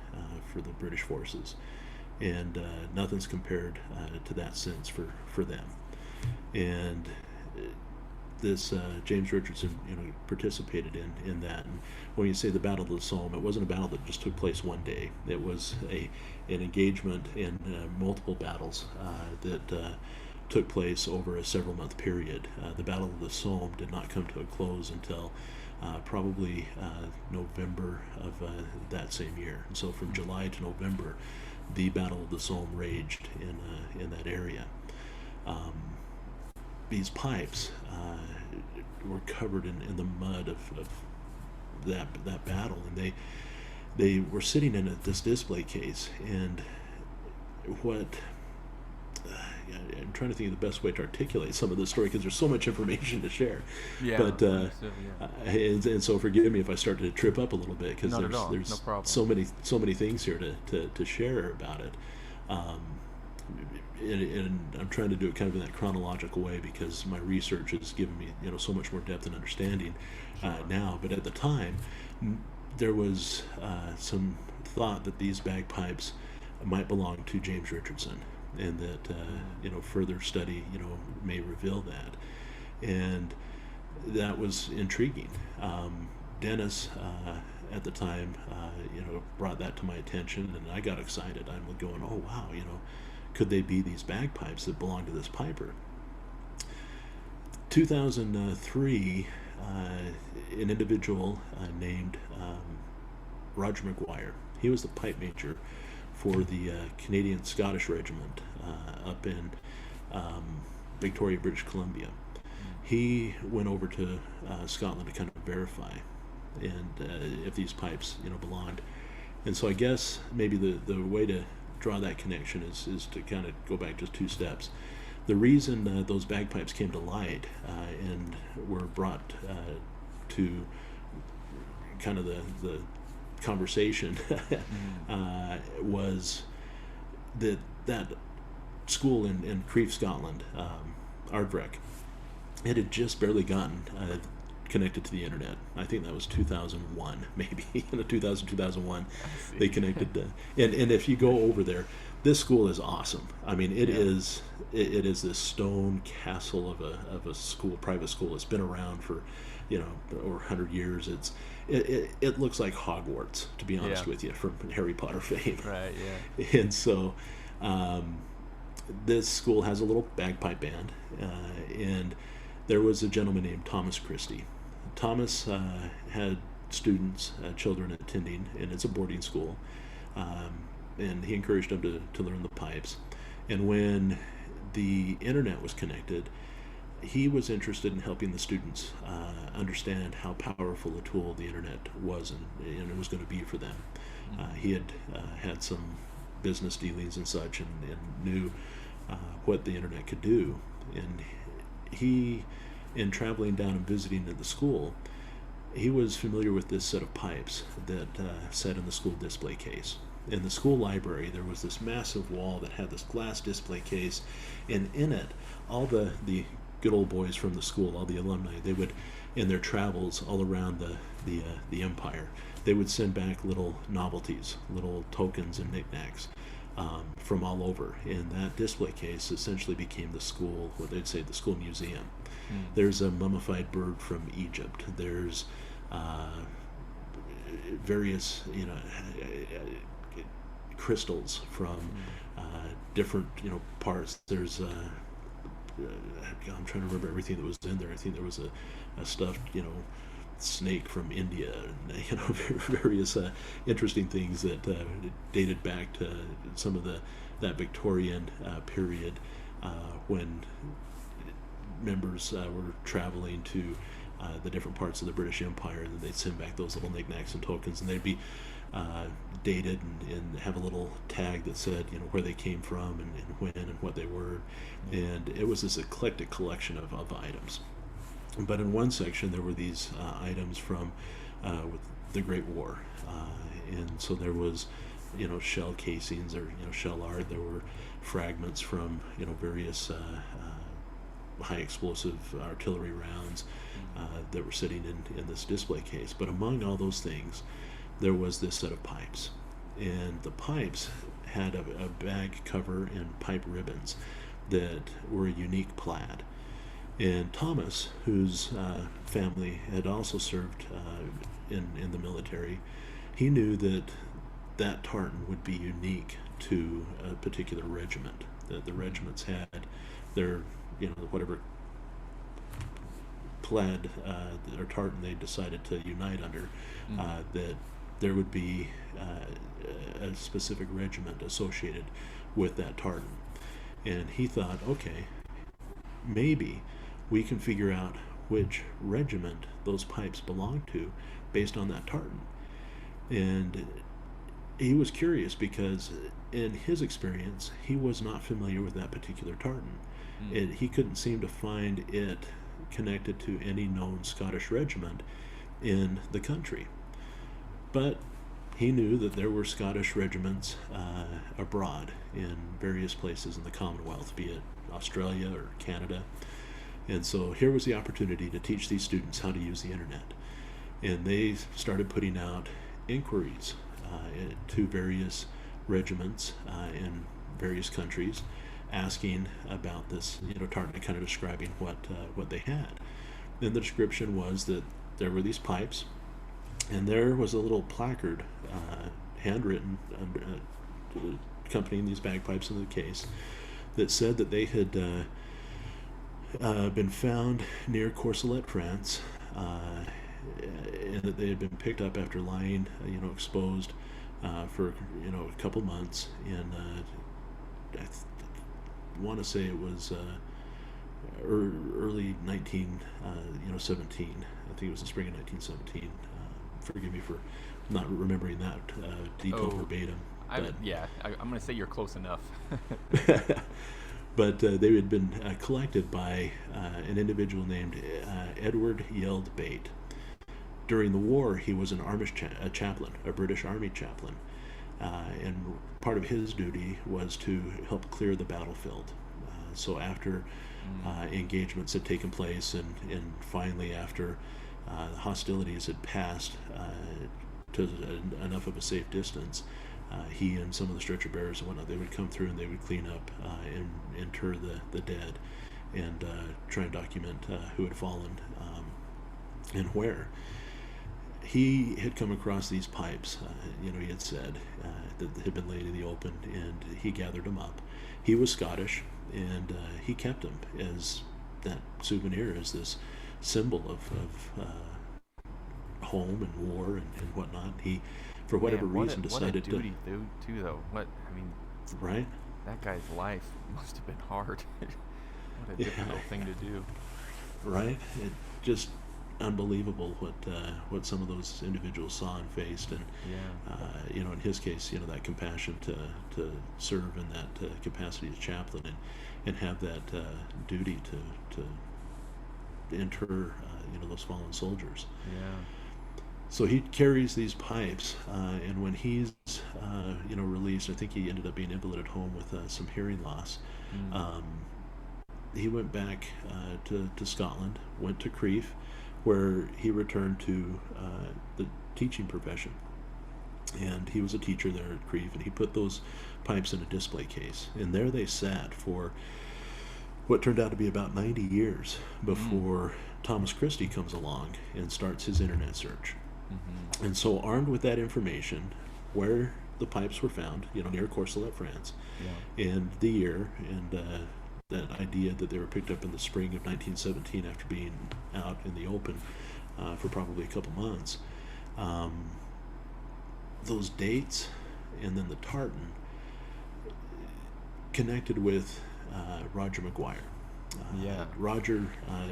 for the British forces, and nothing's compared to that since for them. And this James Richardson, participated in that. And when you say the Battle of the Somme, it wasn't a battle that just took place one day. It was an engagement in multiple battles that took place over a several-month period. The Battle of the Somme did not come to a close until probably November of that same year. And so from July to November, the Battle of the Somme raged in that area. These pipes were covered in the mud of that battle, and they were sitting in this display case. And what I'm trying to think of the best way to articulate some of this story, because there's so much information to share. Yeah. But and so forgive me if I start to trip up a little bit, because there's no so many things here to share about it. And I'm trying to do it kind of in that chronological way, because my research has given me so much more depth and understanding now. But at the time, there was some thought that these bagpipes might belong to James Richardson, and that further study may reveal that, and that was intriguing. Dennis at the time brought that to my attention, and I got excited. I'm going, oh wow, could they be these bagpipes that belong to this piper? 2003, an individual named Roger McGuire. He was the pipe major for the Canadian Scottish Regiment up in Victoria, British Columbia. He went over to Scotland to kind of verify and if these pipes belonged. And so I guess maybe the way to draw that connection is to kind of go back just 2 steps. The reason those bagpipes came to light and were brought to kind of the conversation was that school in Crieff, Scotland, Ardrech, it had just barely gotten connected to the internet. I think that was 2001, maybe 2001. They connected, and if you go over there, This school is awesome. I mean, it Yeah. is it is this stone castle of a school, private school. It's been around for, over 100 years. It looks like Hogwarts, to be Yeah. honest with you, from Harry Potter fame. Right. Yeah. And so, um, this school has a little bagpipe band, and there was a gentleman named Thomas Christie. Thomas had students, children attending, and it's a boarding school, and he encouraged them to learn the pipes. And when the internet was connected, he was interested in helping the students understand how powerful a tool the internet was, and it was going to be for them. He had had some business dealings and such, and knew what the internet could do. And he, in traveling down and visiting at the school, he was familiar with this set of pipes that sat in the school display case. In the school library, there was this massive wall that had this glass display case, and in it, all the good old boys from the school, all the alumni, they would, in their travels all around the empire, they would send back little novelties, little tokens and knickknacks from all over. And that display case essentially became the school, what they'd say, the school museum. There's a mummified bird from Egypt. There's various, crystals from different, parts. There's I'm trying to remember everything that was in there. I think there was a stuffed, snake from India, and various interesting things that dated back to some of that Victorian period when members were traveling to the different parts of the British Empire, and they'd send back those little knickknacks and tokens, and they'd be dated and have a little tag that said where they came from and when and what they were. And it was this eclectic collection of items. But in one section there were these items from with the Great War, and so there was shell casings or shell art. There were fragments from various high explosive artillery rounds that were sitting in this display case. But among all those things, there was this set of pipes, and the pipes had a bag cover and pipe ribbons that were a unique plaid. And Thomas, whose family had also served in the military, he knew that tartan would be unique to a particular regiment. That the regiments had their, whatever plaid or tartan they decided to unite under, that there would be a specific regiment associated with that tartan. And he thought, okay, maybe we can figure out which regiment those pipes belong to based on that tartan. And he was curious because in his experience, he was not familiar with that particular tartan. He couldn't seem to find it connected to any known Scottish regiment in the country. But he knew that there were Scottish regiments abroad in various places in the Commonwealth, be it Australia or Canada. And so here was the opportunity to teach these students how to use the internet. And they started putting out inquiries to various regiments in various countries, asking about this, tartan, kind of describing what they had. Then the description was that there were these pipes, and there was a little placard, handwritten, accompanying these bagpipes in the case, that said that they had been found near Courcelette, France, and that they had been picked up after lying, exposed for a couple months. And I want to say it was early 1917. I think it was the spring of 1917. Forgive me for not remembering that detail verbatim. I'm going to say you're close enough. But they had been collected by an individual named Edward Yeld Bate. During the war, he was an chaplain, a British Army chaplain, and part of his duty was to help clear the battlefield. So after engagements had taken place, and finally after hostilities had passed to enough of a safe distance, he and some of the stretcher bearers and whatnot, they would come through and they would clean up and inter the dead and try and document who had fallen and where. He had come across these pipes, he had said, that had been laid in the open, and he gathered them up. He was Scottish, and he kept them as that souvenir, as this symbol of home and war and whatnot. He, for whatever reason, decided what a duty too, though. Right? That guy's life must have been hard. What a difficult thing to do. Right? It just unbelievable what some of those individuals saw and faced, and in his case, that compassion to serve in that capacity as chaplain and have that duty to inter those fallen soldiers. Yeah. So he carries these pipes, and when he's released, I think he ended up being invalided home with some hearing loss. He went back to Scotland, went to Crieff, where he returned to the teaching profession. And he was a teacher there at Crieff, and he put those pipes in a display case. And there they sat for what turned out to be about 90 years before Thomas Christie comes along and starts his internet search. Mm-hmm. And so, armed with that information, where the pipes were found, near Courcelette, France, and the year, and that idea that they were picked up in the spring of 1917 after being out in the open for probably a couple months. Those dates and then the tartan connected with Roger Maguire. Roger,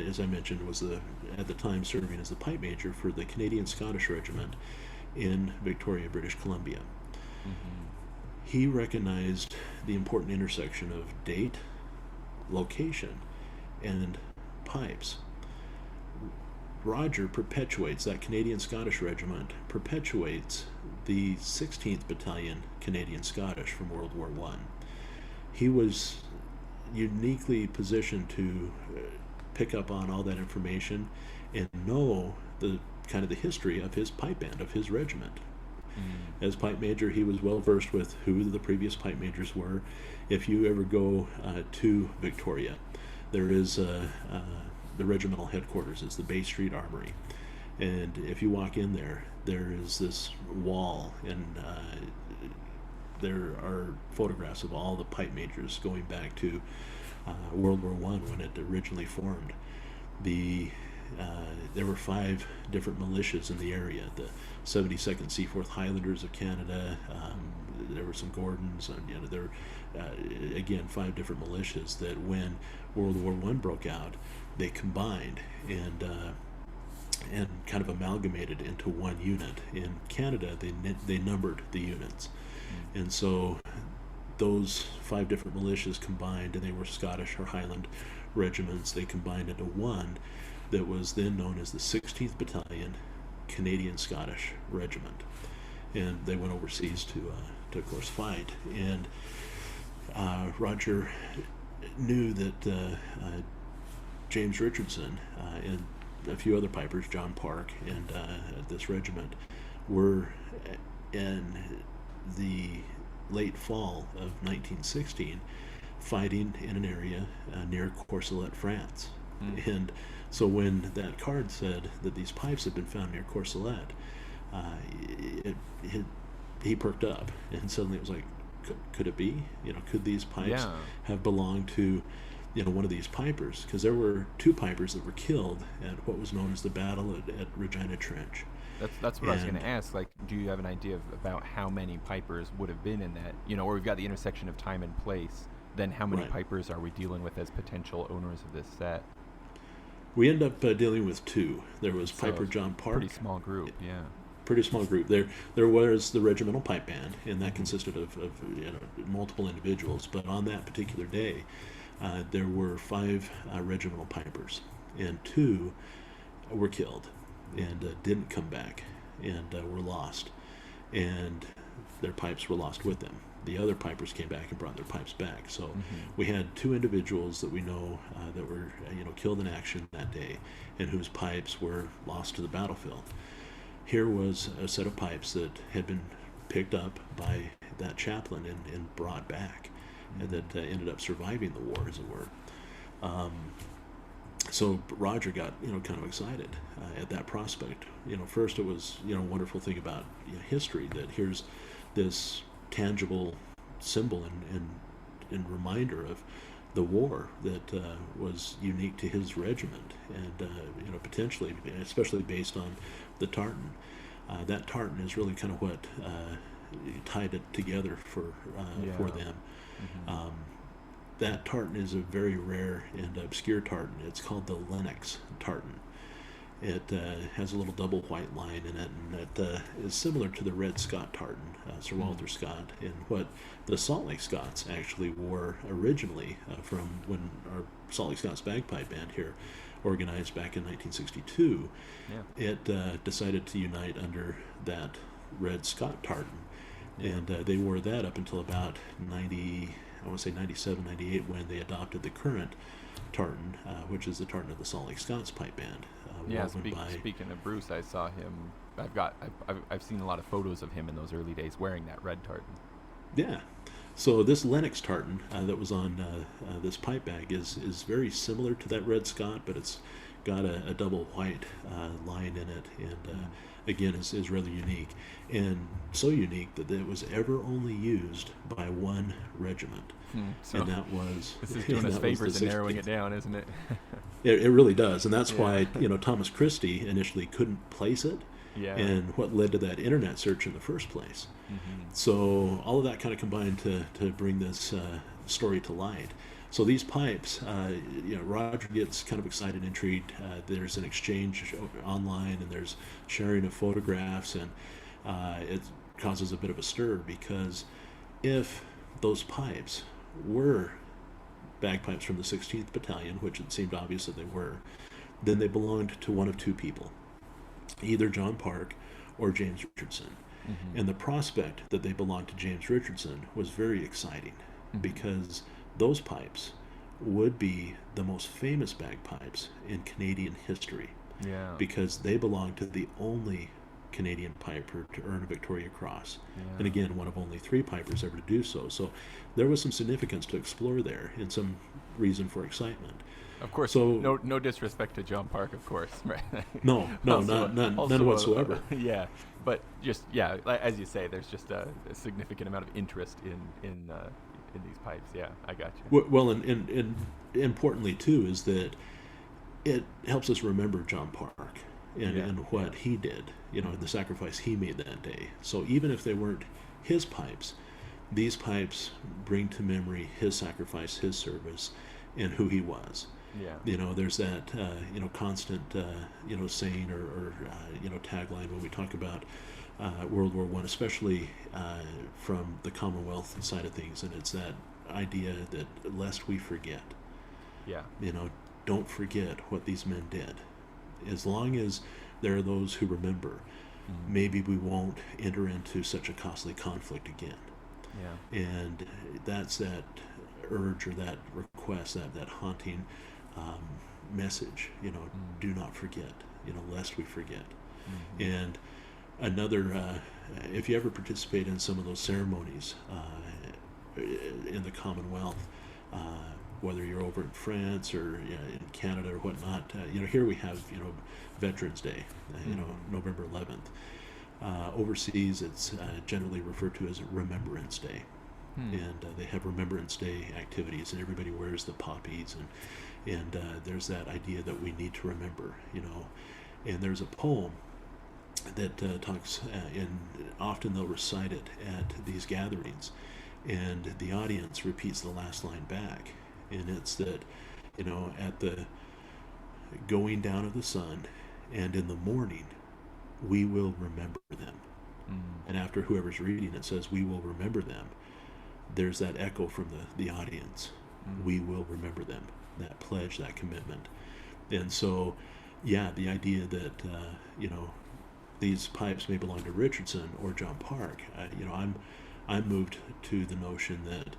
as I mentioned, was at the time serving as the pipe major for the Canadian Scottish Regiment in Victoria, British Columbia. Mm-hmm. He recognized the important intersection of date, location, and pipes. Roger perpetuates, that Canadian Scottish Regiment perpetuates the 16th Battalion Canadian Scottish from World War I. He was uniquely positioned to pick up on all that information and know the history of his pipe band, of his regiment. As pipe major, he was well versed with who the previous pipe majors were. If you ever go to Victoria, there is the regimental headquarters is the Bay Street Armory, and if you walk in there, there is this wall, and there are photographs of all the pipe majors going back to World War I when it originally formed. There were 5 different militias in the area: the 72nd Seaforth Highlanders of Canada. There were some Gordons, and there were again 5 different militias that, when World War I broke out, they combined and kind of amalgamated into one unit. In Canada, they numbered the units, and so those 5 different militias combined, and they were Scottish or Highland regiments. They combined into one that was then known as the 16th Battalion Canadian Scottish Regiment, and they went overseas to of course fight. And Roger knew that James Richardson and a few other pipers, John Park and this regiment, were in the late fall of 1916 fighting in an area near Courcelette, France. And so when that card said that these pipes had been found near Courcelette, he perked up, and suddenly it was like, could it be? Could these pipes have belonged to one of these pipers? Because there were 2 pipers that were killed at what was known as the Battle at Regina Trench. That's what I was going to ask. Like, do you have an idea about how many pipers would have been in that? Where we've got the intersection of time and place. Then how many pipers are we dealing with as potential owners of this set? We end up dealing with 2. There was Piper John Park. Pretty small group, yeah. Pretty small group. There was the regimental pipe band, and that consisted of multiple individuals. But on that particular day, there were 5 regimental pipers, and 2 were killed and didn't come back, and were lost, and their pipes were lost with them. The other pipers came back and brought their pipes back. So we had 2 individuals that we know that were killed in action that day, and whose pipes were lost to the battlefield. Here was a set of pipes that had been picked up by that chaplain and brought back, and that ended up surviving the war, as it were. So Roger got, kind of excited at that prospect. First it was, a wonderful thing about history, that here's this tangible symbol and reminder of the war that was unique to his regiment, and potentially, especially based on the tartan. That tartan is really kind of what tied it together for them. Mm-hmm. That tartan is a very rare and obscure tartan. It's called the Lennox tartan. It has a little double white line in it, and it is similar to the Red Scott tartan, Sir Walter Scott, and what the Salt Lake Scots actually wore originally from when our Salt Lake Scots Bagpipe Band here organized back in 1962. Yeah. It decided to unite under that Red Scott tartan, and they wore that up until about 97, 98, when they adopted the current tartan, which is the tartan of the Salt Lake Scots Pipe Band. Speaking of Bruce, I saw him. I've seen a lot of photos of him in those early days wearing that red tartan. Yeah. So this Lennox tartan that was on this pipe bag is very similar to that Red Scott, but it's got a double white line in it, and again is rather unique, and so unique that it was ever only used by one regiment. So and that was this is doing us favors and narrowing it down, isn't it? It really does, and that's why Thomas Christie initially couldn't place it. Yeah. And what led to that internet search in the first place. Mm-hmm. So all of that kind of combined to bring this story to light. So these pipes, Roger gets kind of excited, intrigued. There's an exchange online, and there's sharing of photographs, and it causes a bit of a stir, because if those pipes were bagpipes from the 16th Battalion, which it seemed obvious that they were, then they belonged to one of two people, either John Park or James Richardson. Mm-hmm. And the prospect that they belonged to James Richardson was very exciting, because those pipes would be the most famous bagpipes in Canadian history, because they belonged to the only Canadian piper to earn a Victoria Cross, and again, one of only 3 pipers ever to do so. So there was some significance to explore there, and some reason for excitement. Of course, so, no disrespect to John Park, of course, right? No, none whatsoever. But just as you say, there's just a significant amount of interest in these pipes. Yeah, I got you. Well, and importantly too is that it helps us remember John Park and what he did, the sacrifice he made that day. So even if they weren't his pipes, these pipes bring to memory his sacrifice, his service, and who he was. Yeah. There's that constant saying or tagline when we talk about World War I, especially from the Commonwealth side of things, and it's that idea that lest we forget. Yeah. Don't forget what these men did. As long as there are those who remember, maybe we won't enter into such a costly conflict again. Yeah. And that's that urge or that request, that haunting message, do not forget, lest we forget. Mm-hmm. And another, if you ever participate in some of those ceremonies in the Commonwealth, whether you're over in France or in Canada or whatnot, here we have, Veterans Day, November 11th. Overseas, it's generally referred to as Remembrance Day. And they have Remembrance Day activities, and everybody wears the poppies, and there's that idea that we need to remember, And there's a poem that talks, and often they'll recite it at these gatherings, and the audience repeats the last line back, and it's that, at the going down of the sun, and in the morning, we will remember them. And after whoever's reading it says, we will remember them, there's that echo from the audience. We will remember them. That pledge, that commitment. And so, the idea that, these pipes may belong to Richardson or John Park, I'm moved to the notion that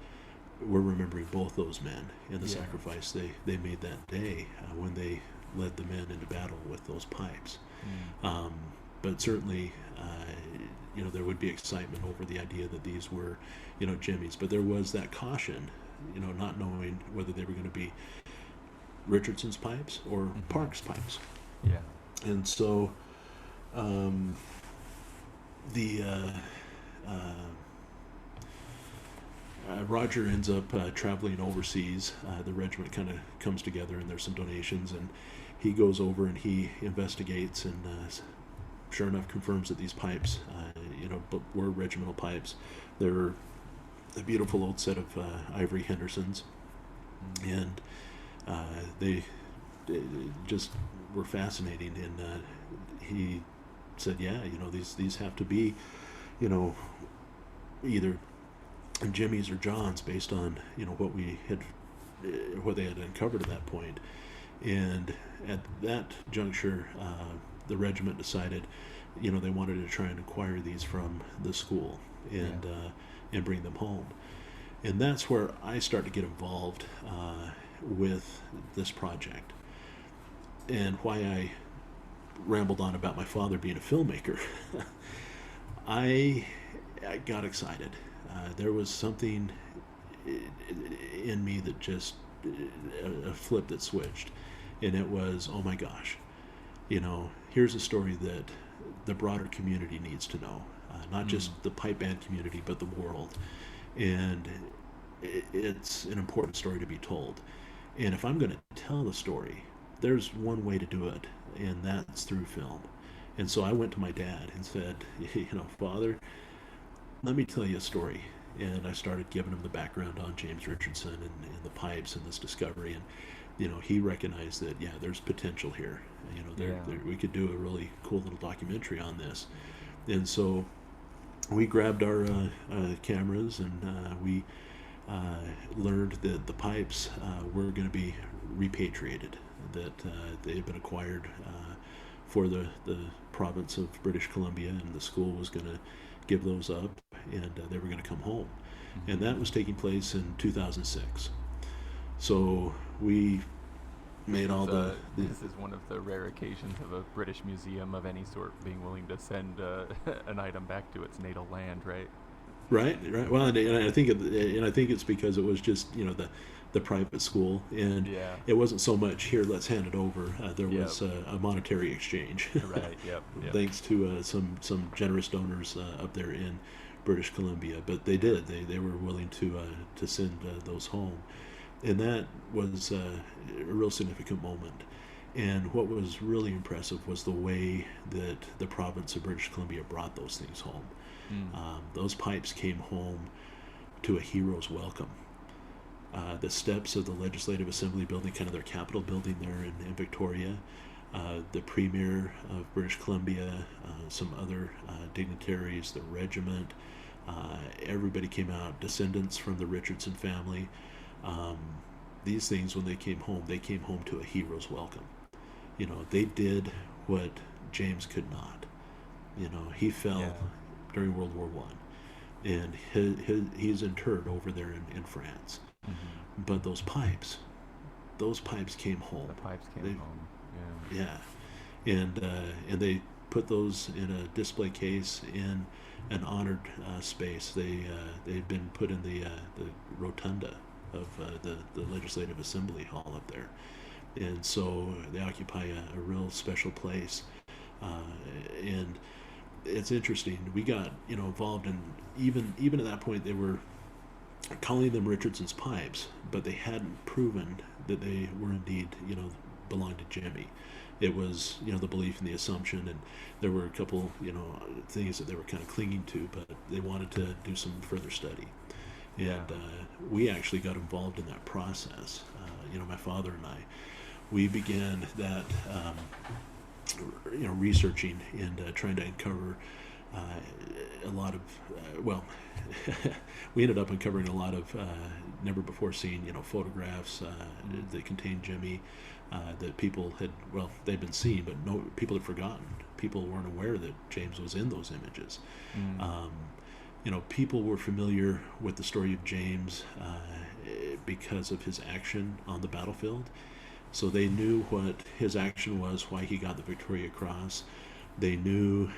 we're remembering both those men and the sacrifice they made that day when they led the men into battle with those pipes. but certainly, there would be excitement over the idea that these were, Jimmy's. But there was that caution, not knowing whether they were going to be Richardson's pipes or Park's pipes. Yeah. And so, the Roger ends up traveling overseas. The regiment kind of comes together, and there's some donations, and he goes over and he investigates, and sure enough confirms that these pipes, were regimental pipes. They're a beautiful old set of ivory Hendersons, and they just were fascinating. And he said, "Yeah, these have to be, either Jimmy's or John's, based on what they had uncovered at that point." And at that juncture, the regiment decided, they wanted to try and acquire these from the school and bring them home. And that's where I start to get involved with this project, and why I rambled on about my father being a filmmaker. I got excited. There was something in me that just, a flip that switched, and it was, oh my gosh, here's a story that the broader community needs to know, not just the pipe band community, but the world. And it's an important story to be told. And if I'm going to tell the story, there's one way to do it, and that's through film. And so I went to my dad and said, Father, let me tell you a story. And I started giving him the background on James Richardson and the pipes and this discovery. And, he recognized that, there's potential here. We could do a really cool little documentary on this. And so we grabbed our cameras, and we learned that the pipes were going to be repatriated, that they had been acquired for the province of British Columbia, and the school was going to give those up, and they were going to come home. And that was taking place in 2006. So we made all the... This is one of the rare occasions of a British museum of any sort being willing to send an item back to its natal land, right? Right. Well, and I think it's because it was just the private school, and it wasn't so much here, let's hand it over. There was a monetary exchange. Right. Yep. Thanks to some generous donors up there in British Columbia. But they did. They were willing to send those home, and that was a real significant moment. And what was really impressive was the way that the province of British Columbia brought those things home. Those pipes came home to a hero's welcome. The steps of the Legislative Assembly building, kind of their Capitol building there in Victoria, the Premier of British Columbia, some other dignitaries, the regiment, everybody came out, descendants from the Richardson family. These things, when they came home to a hero's welcome. They did what James could not. He fell during World War I, and he's interred over there in France. But those pipes came home. The pipes came home. Yeah. And they put those in a display case in an honored space. They've been put in the rotunda of the Legislative Assembly Hall up there, and so they occupy a real special place. And it's interesting. We got involved in, even at that point, they were calling them Richardson's pipes, but they hadn't proven that they were indeed belonged to Jimmy. It was the belief and the assumption, and there were a couple things that they were kind of clinging to, but they wanted to do some further study. And we actually got involved in that process. My father and I, we began that researching and trying to uncover a lot of we ended up uncovering a lot of never before seen photographs that contained Jimmy, that people had, they'd been seen, but people had forgotten. People weren't aware that James was in those images. People were familiar with the story of James because of his action on the battlefield. So they knew what his action was, why he got the Victoria Cross. They knew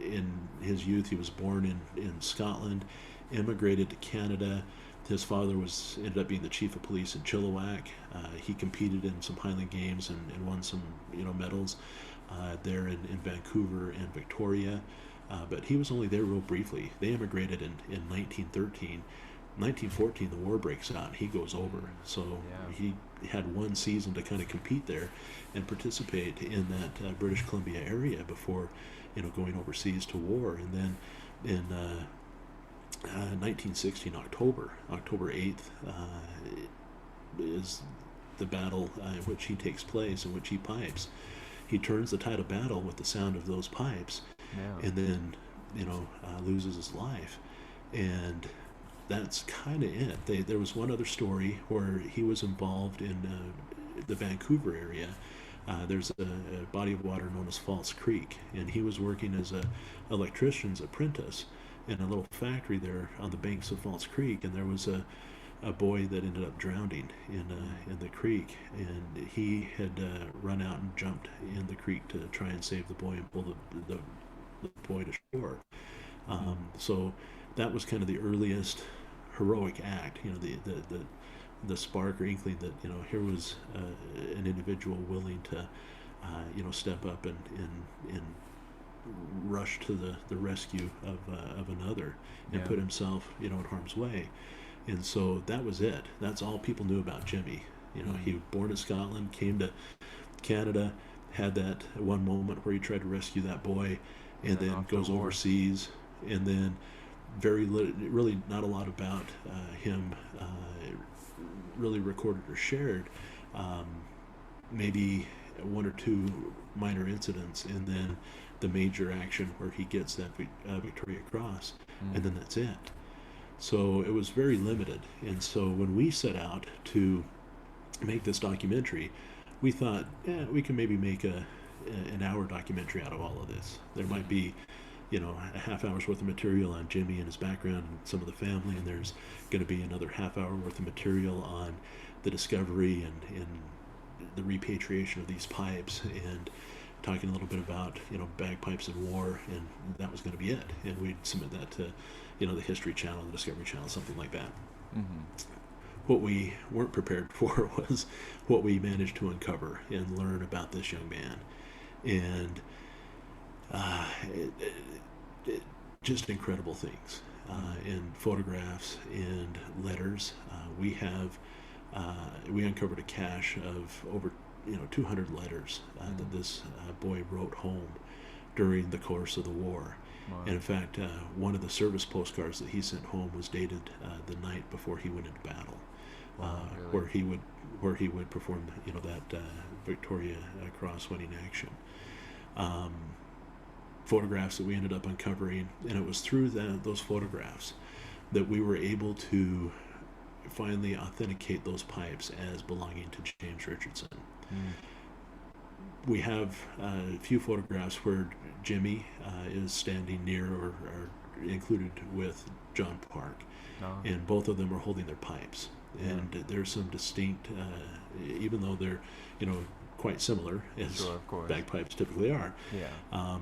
in his youth he was born in Scotland, immigrated to Canada. His father ended up being the chief of police in Chilliwack. He competed in some Highland Games and won some medals there in Vancouver and Victoria. But he was only there real briefly. They immigrated in 1913. 1914, the war breaks out. He goes over. So Yeah. he had one season to kind of compete there and participate in that British Columbia area before, going overseas to war. And then in 1916, October 8th, is the battle in which he takes place, in which he pipes. He turns the tide of battle with the sound of those pipes, Yeah. and then loses his life. And that's kind of it. There was one other story where he was involved in the Vancouver area. There's a body of water known as False Creek, and he was working as a electrician's apprentice in a little factory there on the banks of False Creek, and there was a boy that ended up drowning in the creek, and he had run out and jumped in the creek to try and save the boy and pull the boy to shore. So that was kind of the earliest heroic act, the spark or inkling that here was an individual willing to step up and rush to the rescue of another and Yeah. put himself in harm's way. And so that was it. That's all people knew about Jimmy. He was born in Scotland, came to Canada, had that one moment where he tried to rescue that boy, and then off to goes war. overseas, and then really not a lot about him really recorded or shared. Maybe one or two minor incidents, and then the major action where he gets that Victoria Cross, and then that's it. So it was very limited. And so when we set out to make this documentary, we thought, we can maybe make an hour documentary out of all of this. There might be a half hour's worth of material on Jimmy and his background and some of the family, and there's going to be another half hour worth of material on the discovery and the repatriation of these pipes, and talking a little bit about bagpipes and war, and that was going to be it. And we'd submit that to the History Channel, the Discovery Channel, something like that. What we weren't prepared for was what we managed to uncover and learn about this young man, and just incredible things in photographs and letters. We uncovered a cache of over 200 letters that this boy wrote home during the course of the war. Wow. And in fact, one of the service postcards that he sent home was dated the night before he went into battle, Really? where he would perform that Victoria Cross winning action. Photographs that we ended up uncovering, and it was through those photographs that we were able to finally authenticate those pipes as belonging to James Richardson. We have a few photographs where Jimmy is standing near or included with John Park, and both of them are holding their pipes. And there's some distinct, even though they're quite similar as Sure, of course. bagpipes typically are. Yeah.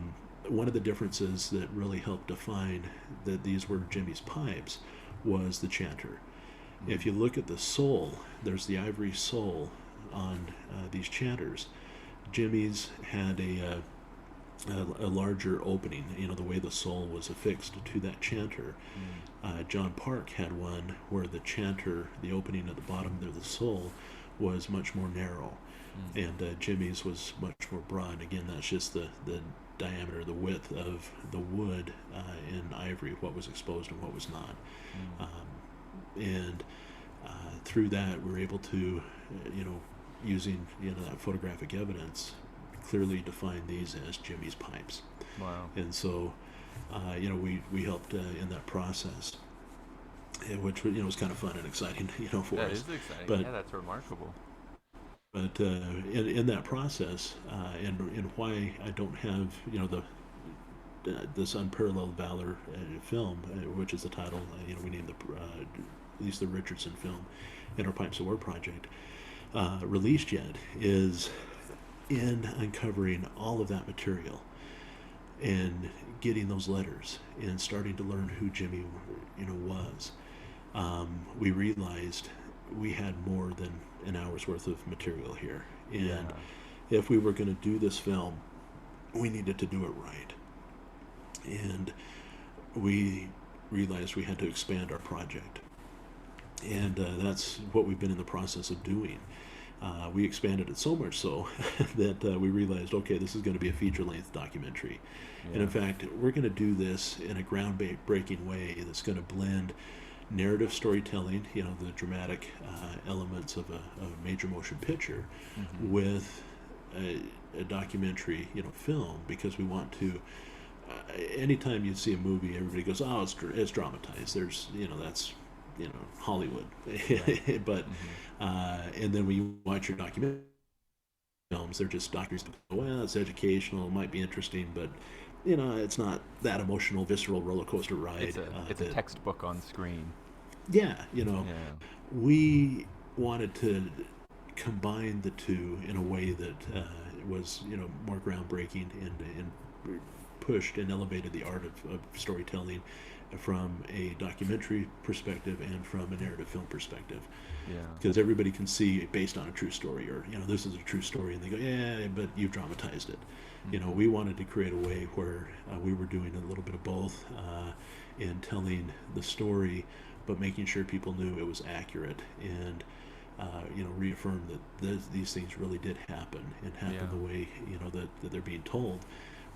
One of the differences that really helped define that these were Jimmy's pipes was the chanter. If you look at the sole, there's the ivory sole on these chanters. Jimmy's had a larger opening, the way the sole was affixed to that chanter. John Park had one where the chanter, the opening at the bottom of the sole, was much more narrow, and Jimmy's was much more broad. Again, that's just the diameter, the width of the wood in ivory, what was exposed and what was not. And through that, we're able to, using that photographic evidence, clearly define these as Jimmy's pipes. Wow. And so, we helped in that process, which was kind of fun and exciting, for That us. is exciting. But Yeah, that's remarkable. But in that process, and why I don't have this unparalleled valor film, which is the title, we named at least the Richardson film, in our Pipes of War project, released yet, is in uncovering all of that material. and getting those letters and starting to learn who Jimmy, was, we realized we had more than an hour's worth of material here. And Yeah. if we were going to do this film, we needed to do it right. And we realized we had to expand our project. And that's what we've been in the process of doing. We expanded it so much so that we realized, okay, this is going to be a feature-length documentary. And in Yeah. fact, we're going to do this in a groundbreaking way that's going to blend narrative storytelling, the dramatic elements of a major motion picture, Hmm. with a documentary, film, because we want to. Anytime you see a movie, everybody goes, "Oh, it's dramatized." There's, that's, Hollywood, Right. but Hmm. and then when you watch your documentary films, they're just documentaries. Well, it's educational, it might be interesting, but it's not that emotional, visceral roller coaster ride. It's a That textbook on screen. Yeah, Yeah. we wanted to combine the two in a way that was more groundbreaking and pushed and elevated the art of storytelling from a documentary perspective and from a narrative film perspective, Yeah. because everybody can see it based on a true story, or this is a true story, and they go, yeah, but you've dramatized it. Hmm. We wanted to create a way where we were doing a little bit of both, in telling the story, but making sure people knew it was accurate, and reaffirm that these things really did happen and happen Yeah. the way that they're being told.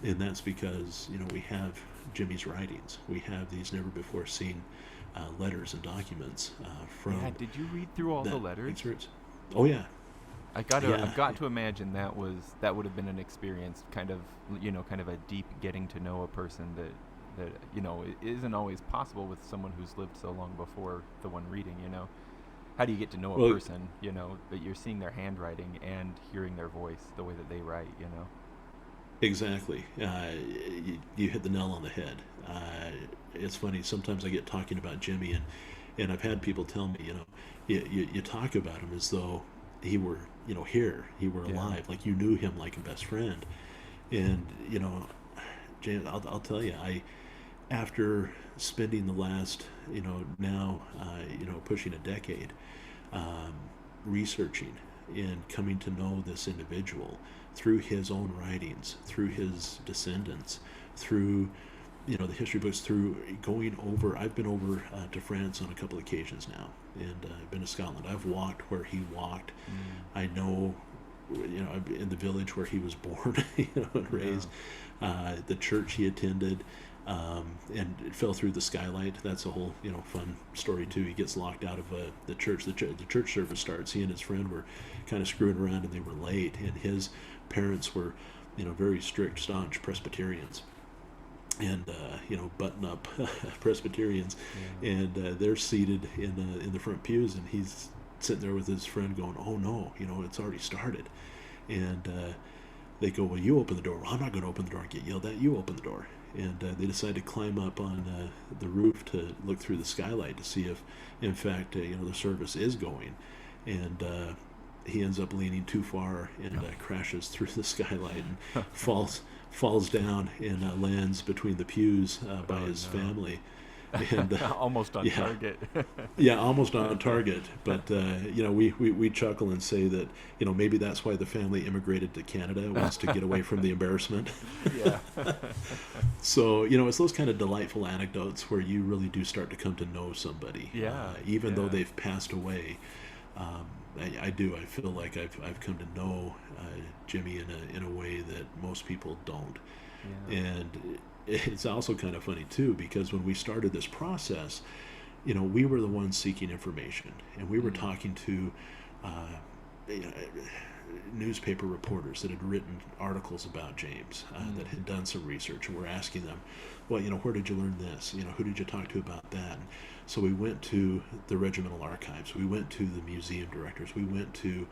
And that's because we have Jimmy's writings. We have these never before seen letters and documents Yeah. from Did you read through all the that letters? experience. Oh yeah, I've yeah, got to imagine that would have been an experience, kind of a deep getting to know a person that it isn't always possible with someone who's lived so long before the one reading. How do you get to know a well, person? That you're seeing their handwriting and hearing their voice, the way that they write. exactly. You hit the nail on the head. It's funny. Sometimes I get talking about Jimmy, and I've had people tell me, you talk about him as though he were, here, he were Yeah. alive, like you knew him like a best friend. And James, I'll tell you, after spending the last, now, pushing a decade, um, researching and coming to know this individual through his own writings, through his descendants, through the history books, through going over. I've been over to France on a couple of occasions now, and I've been to Scotland. I've walked where he walked. Mm. I know, in the village where he was born, and Yeah. raised, the church he attended, and it fell through the skylight. That's a whole fun story too. He gets locked out of the church. The church service starts. He and his friend were kind of screwing around, and they were late. And his parents were, very strict, staunch Presbyterians, and button up Presbyterians, Yeah. and they're seated in the front pews, and he's sitting there with his friend going, "Oh no, it's already started," and they go, "Well, you open the door." "Well, I'm not going to open the door and get yelled at. You open the door." And they decide to climb up on the roof to look through the skylight to see if, in fact, the service is going. And he ends up leaning too far and crashes through the skylight and falls down and lands between the pews by Oh his no. family. And Almost on yeah, target. yeah, almost on target. But we chuckle and say that maybe that's why the family immigrated to Canada, was to get away from the embarrassment. Yeah. So it's those kind of delightful anecdotes where you really do start to come to know somebody, Yeah. even though Yeah. they've passed away. Um, I do. I feel like I've come to know Jimmy in a way that most people don't. Yeah. And it's also kind of funny too, because when we started this process, we were the ones seeking information, and we were Mm. talking to you know, newspaper reporters that had written articles about James, that Mm. had done some research, and we're asking them, well, where did you learn this? Who did you talk to about that? And so we went to the regimental archives, we went to the museum directors, we went to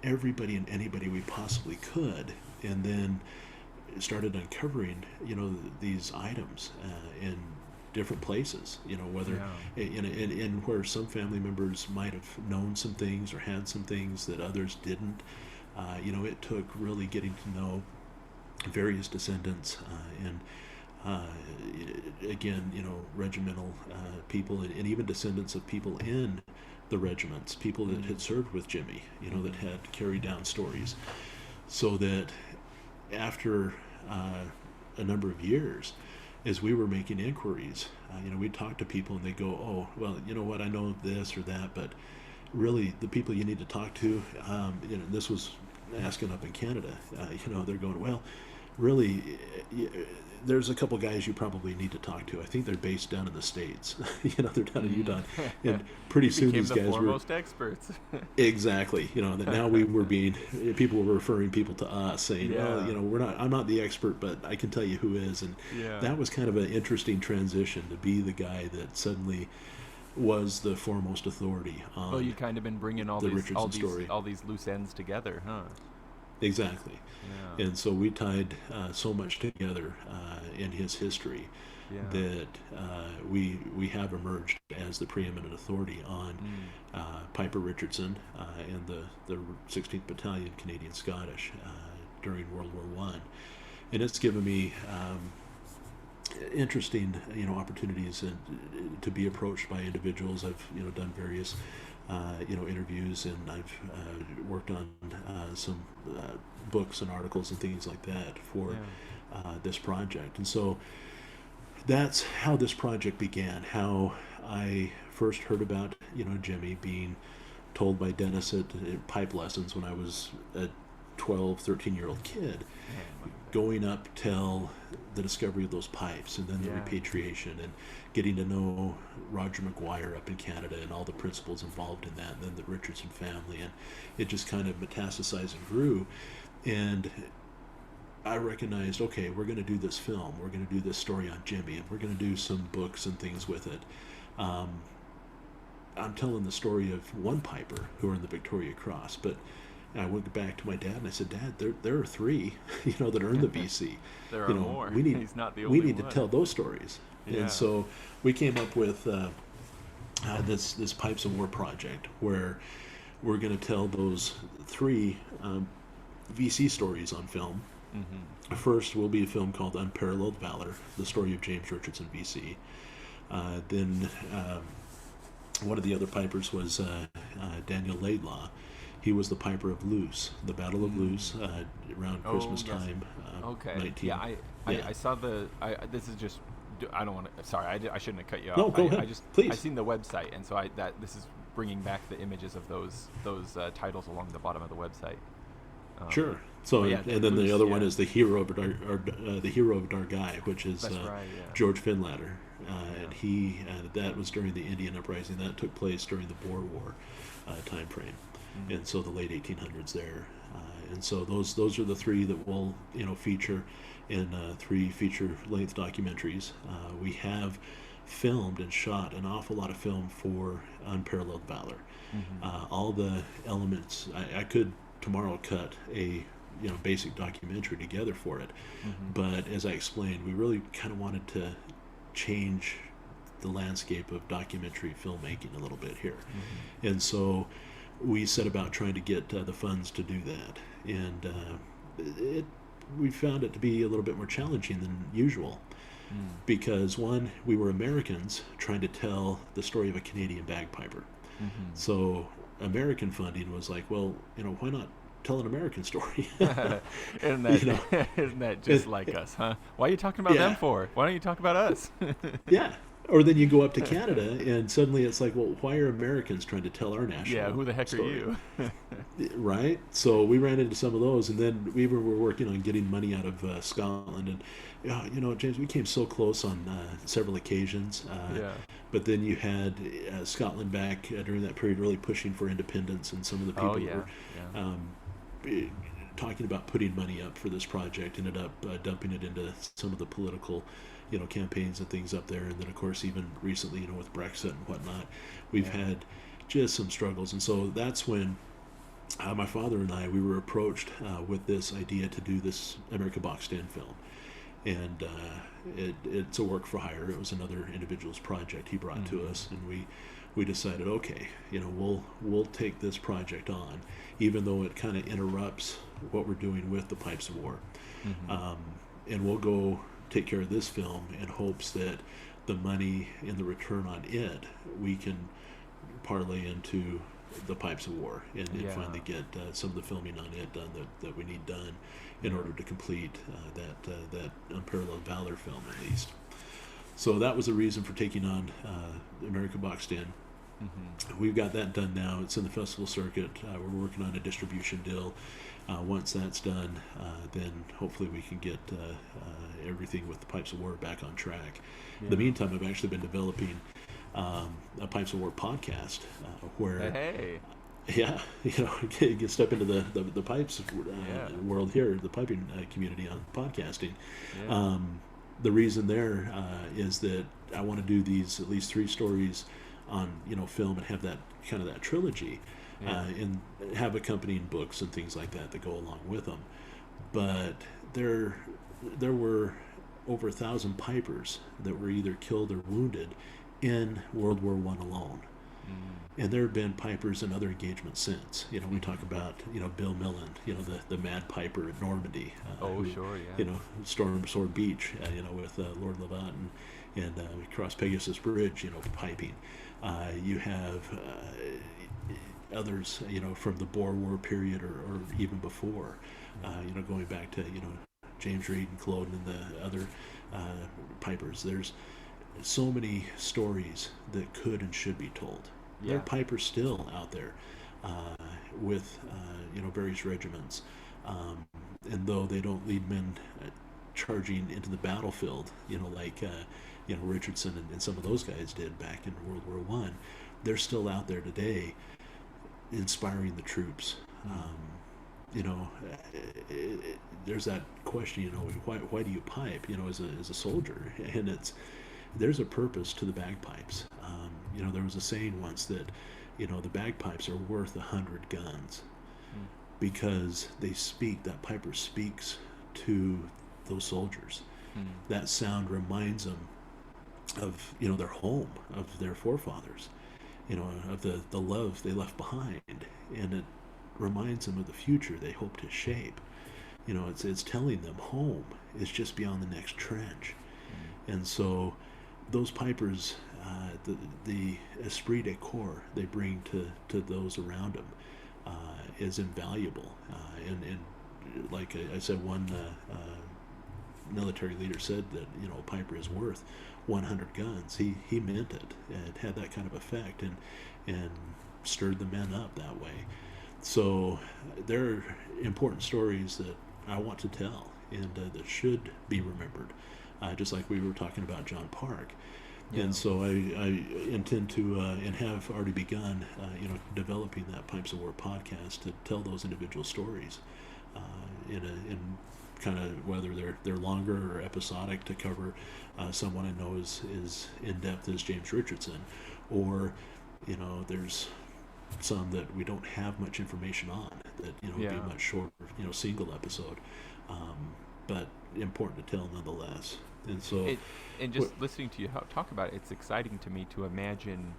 everybody and anybody we possibly could, and then started uncovering, these items in different places, whether Yeah. in where some family members might have known some things or had some things that others didn't. It took really getting to know various descendants, and again, regimental people, and even descendants of people in the regiments, people that had served with Jimmy, that had carried down stories, so that after a number of years, as we were making inquiries, we'd talk to people and they go, oh, well, you know what, I know this or that, but really the people you need to talk to, this was asking up in Canada, they're going, well, really, there's a couple guys you probably need to talk to. I think they're based down in the States. They're down in Utah. And pretty soon these guys were foremost experts. Exactly. That now people were referring people to us, saying, well, I'm not the expert, but I can tell you who is. And that was kind of an interesting transition to be the guy that suddenly was the foremost authority on. Well, you've kind of been bringing all these loose ends together, huh? Exactly. Yeah. And so we tied so much together in his history that we have emerged as the preeminent authority on Piper Richardson and the 16th Battalion Canadian Scottish during World War I. And it's given me interesting opportunities to be approached by individuals. I've done various interviews, and I've worked on some books and articles and things like that for this project. And so that's how this project began, how I first heard about Jimmy, being told by Dennis at pipe lessons when I was a 12, 13-year-old kid, going up till the discovery of those pipes, and then the repatriation, and getting to know Roger McGuire up in Canada and all the principals involved in that, and then the Richardson family, and it just kind of metastasized and grew. And I recognized, okay, we're going to do this film, we're going to do this story on Jimmy, and we're going to do some books and things with it. I'm telling the story of one piper who are in the Victoria Cross, but I went back to my dad and I said, Dad, there are three, that are in the VC. There are more. He's not the only one. We need to tell those stories. Yeah. And so we came up with this Pipes of War project, where we're going to tell those three VC stories on film. Mm-hmm. First will be a film called Unparalleled Valor, the story of James Richardson, VC. Then one of the other pipers was Daniel Laidlaw. He was the piper of Luce, the Battle of Luce, around Christmas time. Okay. 19. I saw the. This is just. I don't want to. Sorry, I shouldn't have cut you off. No, go ahead. Please. I seen the website, and so this is bringing back the images of those titles along the bottom of the website. Sure. So and then the other one is the hero of Dargai, which is George Finlatter, and he that was during the Indian Uprising that took place during the Boer War time frame. Mm-hmm. And so the late 1800s there, and so those are the three that we'll feature in 3 feature-length documentaries. We have filmed and shot an awful lot of film for Unparalleled Valor. Mm-hmm. All the elements I could tomorrow cut a basic documentary together for it, mm-hmm. but as I explained, we really kind of wanted to change the landscape of documentary filmmaking a little bit here, mm-hmm. and so we set about trying to get the funds to do that, and we found it to be a little bit more challenging than usual, because one, we were Americans trying to tell the story of a Canadian bagpiper, mm-hmm. so American funding was like, well, why not tell an American story? Isn't that just like us, huh? Why are you talking about them for? Why don't you talk about us? Yeah. Or then you go up to Canada and suddenly it's like, well, why are Americans trying to tell our national Yeah, who the heck story? Are you? Right? So we ran into some of those, and then we were working on getting money out of Scotland, and James, we came so close on several occasions, but then you had Scotland back during that period really pushing for independence, and some of the people were talking about putting money up for this project ended up dumping it into some of the political campaigns and things up there. And then of course even recently with Brexit and whatnot, we've had just some struggles. And so that's when my father and I, we were approached with this idea to do this America Boxed In film, and it's a work for hire. It was another individual's project he brought to us, and we we decided, okay, we'll take this project on, even though it kind of interrupts what we're doing with the Pipes of War. And we'll go take care of this film in hopes that the money and the return on it we can parlay into the Pipes of War, and finally get some of the filming on it done that we need done in order to complete that Unparalleled Valor film, at least. So that was the reason for taking on America Boxed In. We've got that done now. It's in the festival circuit. We're working on a distribution deal. Once that's done, then hopefully we can get everything with the Pipes of War back on track. In the meantime, I've actually been developing a Pipes of War podcast where, you can step into the pipes world here, the piping community on podcasting. The reason there is that I want to do these at least 3 stories on film and have that kind of that trilogy, and have accompanying books and things like that go along with them. But there were over 1,000 pipers that were either killed or wounded in World War I alone. And there have been pipers in other engagements since. We talk about Bill Millen, the Mad Piper at Normandy. Stormed Sword Beach, with Lord Lovat and across Pegasus Bridge, piping. You have others, from the Boer War period or even before, going back to James Reed and Culloden and the other pipers. There's so many stories that could and should be told. There are pipers still out there with various regiments, and though they don't lead men charging into the battlefield, like Richardson and some of those guys did back in World War I, they're still out there today, inspiring the troops. There's that question, why do you pipe, as a soldier? And there's a purpose to the bagpipes. There was a saying once that, the bagpipes are worth 100 guns, because that piper speaks to those soldiers. That sound reminds them of, their home, of their forefathers, of the love they left behind, and it reminds them of the future they hope to shape. It's telling them home is just beyond the next trench. And so those pipers, the esprit de corps they bring to those around them is invaluable. And like I said, one military leader said that a piper is worth 100 guns. He meant it. It had that kind of effect and stirred the men up that way. So there are important stories that I want to tell and that should be remembered, just like we were talking about John Park. And so I intend to and have already begun developing that Pipes of War podcast to tell those individual stories in kind of, whether they're longer or episodic, to cover someone I know is in depth as James Richardson, or there's some that we don't have much information on that would be much shorter, single episode, but important to tell nonetheless. And so listening to you talk about it, it's exciting to me to imagine,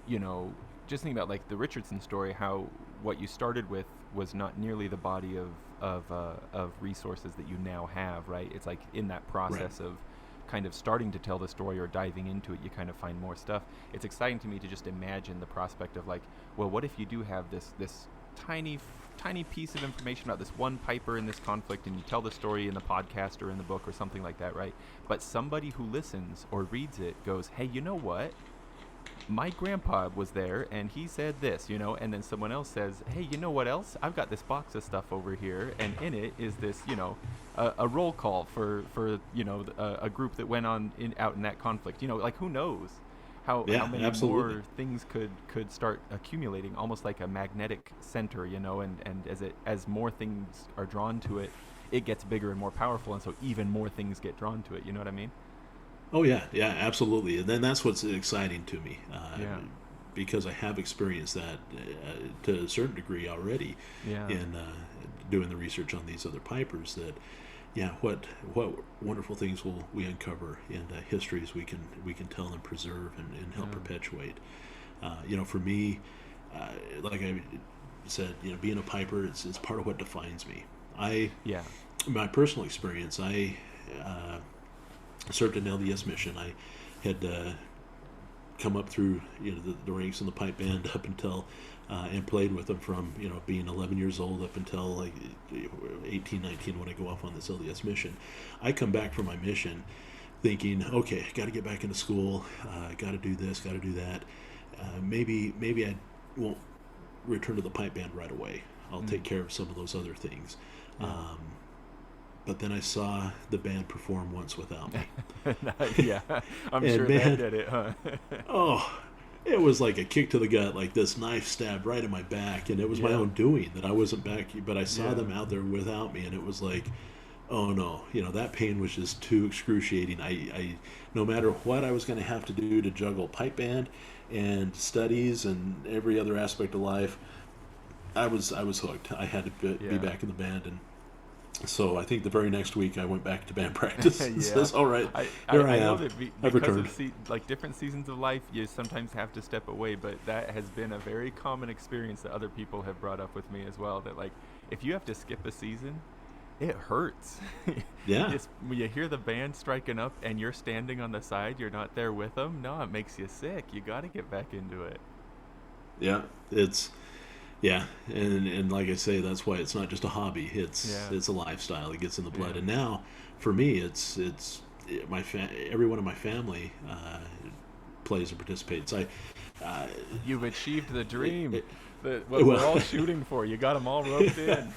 just thinking about like the Richardson story, how what you started with was not nearly the body of resources that you now have, right? It's like in that process of kind of starting to tell the story or diving into it, you kind of find more stuff. It's exciting to me to just imagine the prospect of like, well, what if you do have this tiny piece of information about this one piper in this conflict, and you tell the story in the podcast or in the book or something like that, right? But somebody who listens or reads it goes, hey, you know what? My grandpa was there and he said this, and then someone else says, hey, you know what else? I've got this box of stuff over here, and in it is this, a roll call for a group that went on out in that conflict. Like, who knows how many more things could start accumulating, almost like a magnetic center, and as more things are drawn to it, it gets bigger and more powerful, and so even more things get drawn to it. You know what I mean? Oh yeah, absolutely. And then that's what's exciting to me, because I have experienced that to a certain degree already in doing the research on these other pipers. That, what wonderful things will we uncover, and histories we can tell and preserve and help perpetuate. For me, like I said, being a piper, it's part of what defines me. Yeah. My personal experience, I served an LDS mission. I had come up through the ranks in the pipe band up until and played with them from being 11 years old up until like 18, 19 when I go off on this LDS mission. I come back from my mission thinking, okay, got to get back into school, got to do this, got to do that. Maybe I won't return to the pipe band right away. I'll take care of some of those other things. But then I saw the band perform once without me. Yeah, I'm sure that did it, huh? Oh, it was like a kick to the gut, like this knife stabbed right in my back, and it was my own doing that I wasn't back. But I saw them out there without me, and it was like, oh no, that pain was just too excruciating. I no matter what I was going to have to do to juggle pipe band and studies and every other aspect of life, I was hooked. I had to be back in the band. And so I think the very next week I went back to band practice and says, all right, here I am. I've returned. Like different seasons of life, you sometimes have to step away, but that has been a very common experience that other people have brought up with me as well, that like if you have to skip a season, it hurts. Yeah. When you hear the band striking up and you're standing on the side, you're not there with them, no, it makes you sick. You got to get back into it. Yeah, and like I say, that's why it's not just a hobby. It's a lifestyle. It gets in the blood. And now, for me, it's every one of my family plays and participates. You've achieved the dream. What we're all shooting for. You got them all roped in.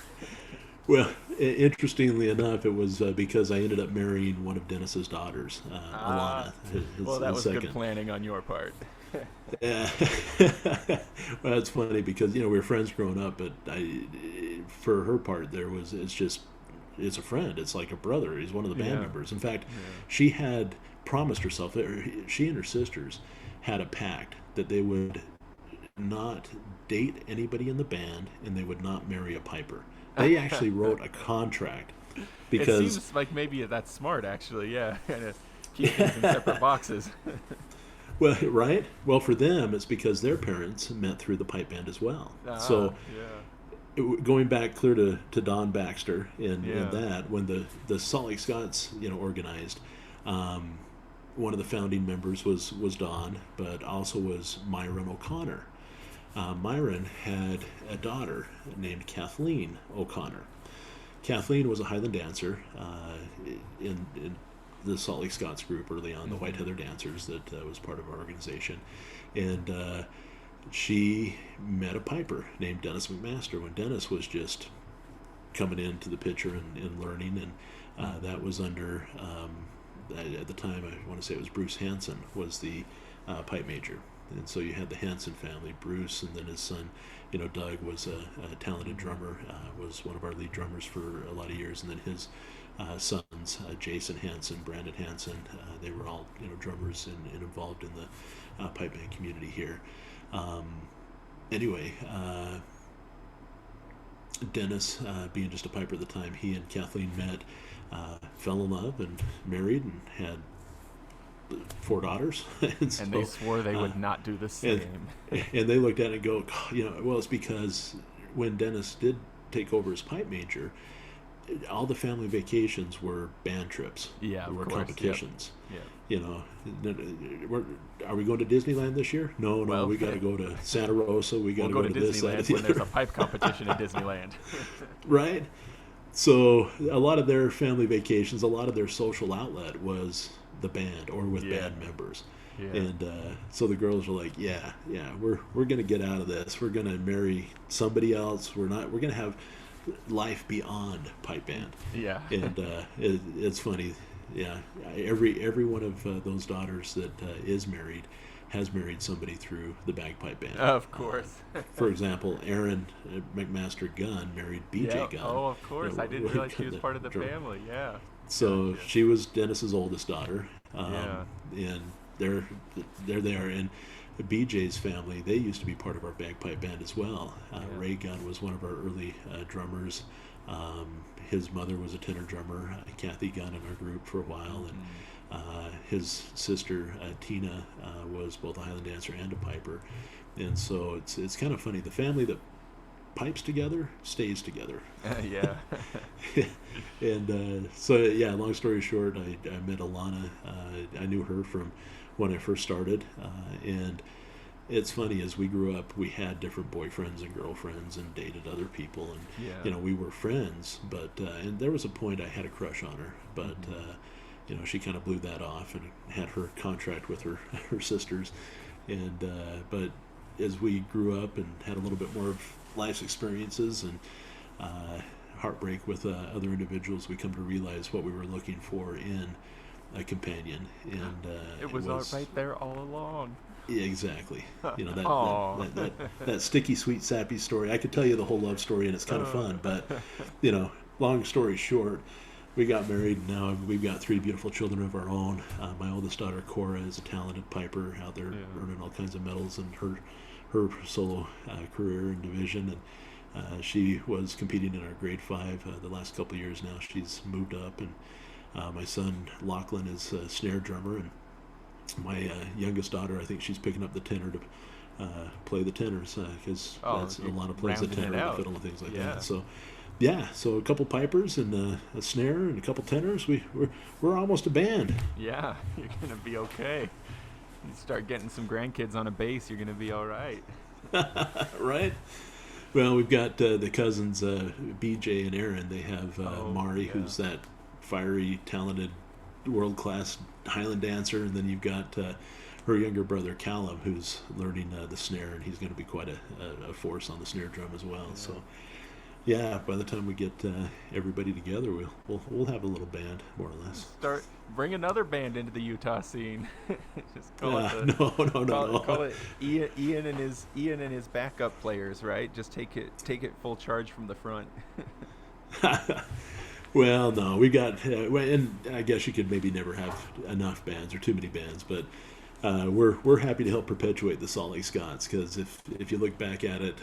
Well, interestingly enough, it was because I ended up marrying one of Dennis's daughters, Alana. That was good planning on your part. Yeah. Well, it's funny because we were friends growing up, but for her part, it's a friend. It's like a brother. He's one of the band members. In fact, she had promised herself that she and her sisters had a pact that they would not date anybody in the band and they would not marry a piper. They actually wrote a contract because it seems like maybe that's smart, actually. Yeah, keep things in separate boxes. Well, right? Well, for them, it's because their parents met through the pipe band as well. Going back clear to Don Baxter and that, when the Salt Lake Scots organized, one of the founding members was Don, but also was Myron O'Connor. Myron had a daughter named Kathleen O'Connor. Kathleen was a Highland dancer in the Salt Lake Scots group early on, the White Heather Dancers, that was part of our organization. And she met a piper named Dennis McMaster when Dennis was just coming into the picture and learning. And that was under, at the time, I want to say it was Bruce Hansen was the pipe major. And so you had the Hansen family, Bruce, and then his son, Doug was a talented drummer, was one of our lead drummers for a lot of years, and then his sons, Jason Hansen, Brandon Hansen, they were all drummers and involved in the pipe band community here. Anyway, Dennis, being just a piper at the time, he and Kathleen met, fell in love, and married, and had 4 daughters. And they swore they would not do the same. And they looked at it and go, well, it's because when Dennis did take over as pipe major, all the family vacations were band trips. Yeah, were competitions. Yep. Are we going to Disneyland this year? No, we got to go to Santa Rosa. We got to go to this, that, when there's a pipe competition at Disneyland. Right. So a lot of their family vacations, a lot of their social outlet was the band or with band members. Yeah. And so the girls were like, we're going to get out of this. We're going to marry somebody else. We're going to have life beyond pipe band. Yeah. And it's funny. Yeah. Every one of those daughters that is married has married somebody through the bagpipe band. Of course. For example, Aaron McMaster Gunn married BJ Gunn. Oh, of course. I didn't realize she was part of the family. Yeah. So she was Dennis's oldest daughter. And they're there. And BJ's family, they used to be part of our bagpipe band as well. Yeah. Ray Gunn was one of our early drummers. His mother was a tenor drummer, Kathy Gunn, in our group for a while, and his sister Tina was both a Highland dancer and a piper. And so it's kind of funny. The family that pipes together stays together. Yeah. And so yeah, long story short, I met Alana. I knew her from when I first started, and it's funny, as we grew up, we had different boyfriends and girlfriends and dated other people, and we were friends, but and there was a point I had a crush on her, but she kind of blew that off and had her contract with her sisters, and but as we grew up and had a little bit more of life's experiences and heartbreak with other individuals, we come to realize what we were looking for in a companion, and it was all right there all along. Yeah, exactly. That sticky, sweet, sappy story. I could tell you the whole love story, and it's kind of fun. But long story short, we got married. And now we've got 3 beautiful children of our own. My oldest daughter Cora is a talented piper out there, earning all kinds of medals in her solo career and division. And she was competing in our grade 5 the last couple of years. Now she's moved up, and my son Lachlan is a snare drummer, and my youngest daughter, I think she's picking up the tenor to play the tenors, because that's a lot of plays the tenor and the fiddle and things like that. So so a couple pipers and a snare and a couple tenors, we're almost a band. Yeah, you're gonna be okay. You start getting some grandkids on a bass, you're gonna be all right. Right. Well, we've got the cousins BJ and Aaron. They have Mari, who's that fiery, talented, world-class Highland dancer, and then you've got her younger brother Callum, who's learning the snare, and he's going to be quite a force on the snare drum as well. So by the time we get everybody together, we'll have a little band, more or less. Bring another band into the Utah scene. Just call it Ian and his backup players, right? Just take it full charge from the front. Well, no, we got, and I guess you could maybe never have enough bands or too many bands, but we're happy to help perpetuate the Salt Lake Scots, because if you look back at it,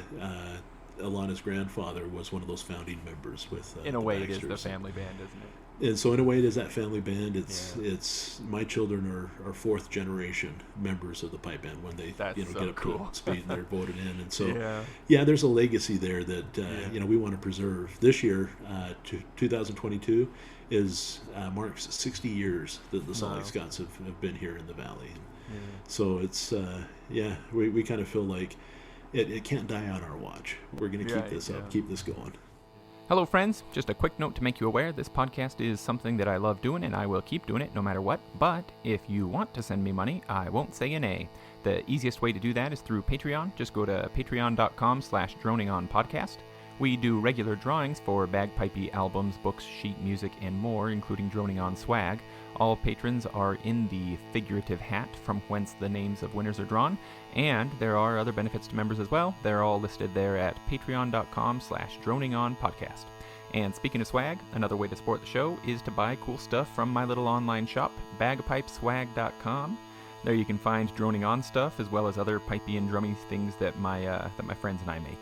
Alana's grandfather was one of those founding members with in a way, it is the family band, isn't it? And so in a way, it is that family band. It's my children are 4th generation members of the pipe band when they get up to speed and they're voted in. And so there's a legacy there that we want to preserve. This year, 2022, marks 60 years that the Salt Lake Scots have been here in the valley. So it's we kind of feel like it can't die on our watch. We're going to keep this up, keep this going. Hello, friends. Just a quick note to make you aware, this podcast is something that I love doing, and I will keep doing it no matter what. But if you want to send me money, I won't say a nay. The easiest way to do that is through Patreon. Just go to patreon.com/DroningOnPodcast. We do regular drawings for bagpipe albums, books, sheet music, and more, including Droning On swag. All patrons are in the figurative hat from whence the names of winners are drawn, and there are other benefits to members as well. They're all listed there at patreon.com/DroningOnPodcast. And speaking of swag, another way to support the show is to buy cool stuff from my little online shop, bagpipeswag.com. There you can find Droning On stuff, as well as other pipey and drummy things that my friends and I make.